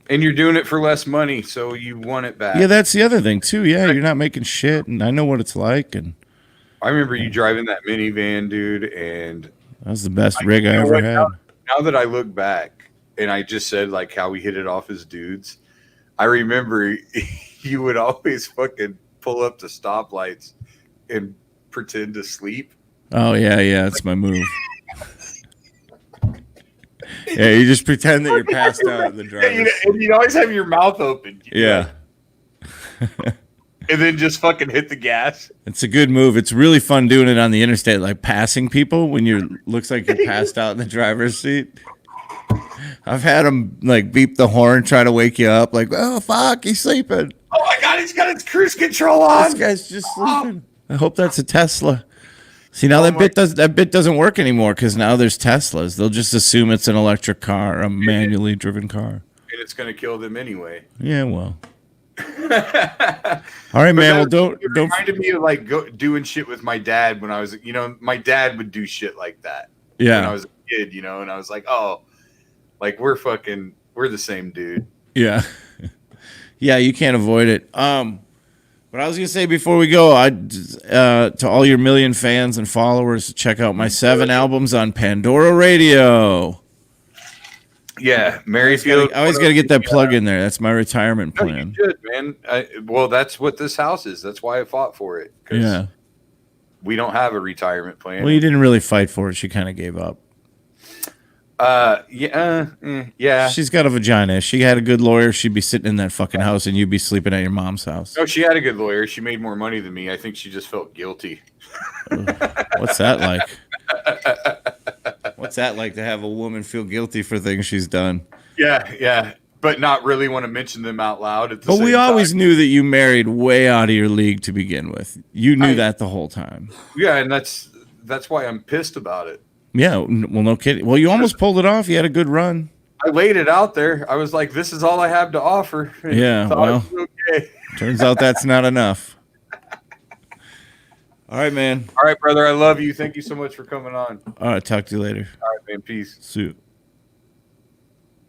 And you're doing it for less money, so you want it back. Yeah, that's the other thing too. Yeah, you're not making shit, and I know what it's like. And I remember you driving that minivan, dude, and that was the best rig I ever had. Now that I look back, and I just said like how we hit it off as dudes, I remember you would always fucking pull up to stoplights and pretend to sleep. Oh yeah, that's my move. Yeah, you just pretend that you're passed out in the driver's seat. And you'd always have your mouth open. Yeah. And then just fucking hit the gas. It's a good move. It's really fun doing it on the interstate, like passing people when you're looks like you're passed out in the driver's seat. I've had them like beep the horn, try to wake you up, like, oh fuck, he's sleeping. Oh my god, he's got his cruise control on. This guy's just sleeping. I hope that's a Tesla. See, now that bit doesn't work anymore because now there's Teslas. They'll just assume it's an electric car, a manually driven car. And it's going to kill them anyway. Yeah, well. All right, man. Well, don't. It reminded me of like doing shit with my dad when I was, my dad would do shit like that. Yeah. When I was a kid, and I was like, oh, like we're the same dude. Yeah. Yeah, you can't avoid it. But I was gonna say before we go, to all your million fans and followers, check out my 7 albums on Pandora Radio. Yeah, Merryfield. I always got to get that plug in there. That's my retirement plan. No, you should, man. Well, that's what this house is. That's why I fought for it. Yeah. We don't have a retirement plan. Well, you didn't really fight for it. She kind of gave up. Yeah. She's got a vagina. If she had a good lawyer, she'd be sitting in that fucking house and you'd be sleeping at your mom's house. No, she had a good lawyer. She made more money than me. I think she just felt guilty. What's that like? What's that like to have a woman feel guilty for things she's done? Yeah. But not really want to mention them out loud. But we always knew that you married way out of your league to begin with. You knew that the whole time. Yeah, and that's why I'm pissed about it. Yeah, well, no kidding. Well, you almost pulled it off. You had a good run. I laid it out there. I was like, this is all I have to offer. Yeah, well, Turns out that's not enough. All right, man. All right, brother. I love you. Thank you so much for coming on. All right, talk to you later. All right, man. Peace. See you.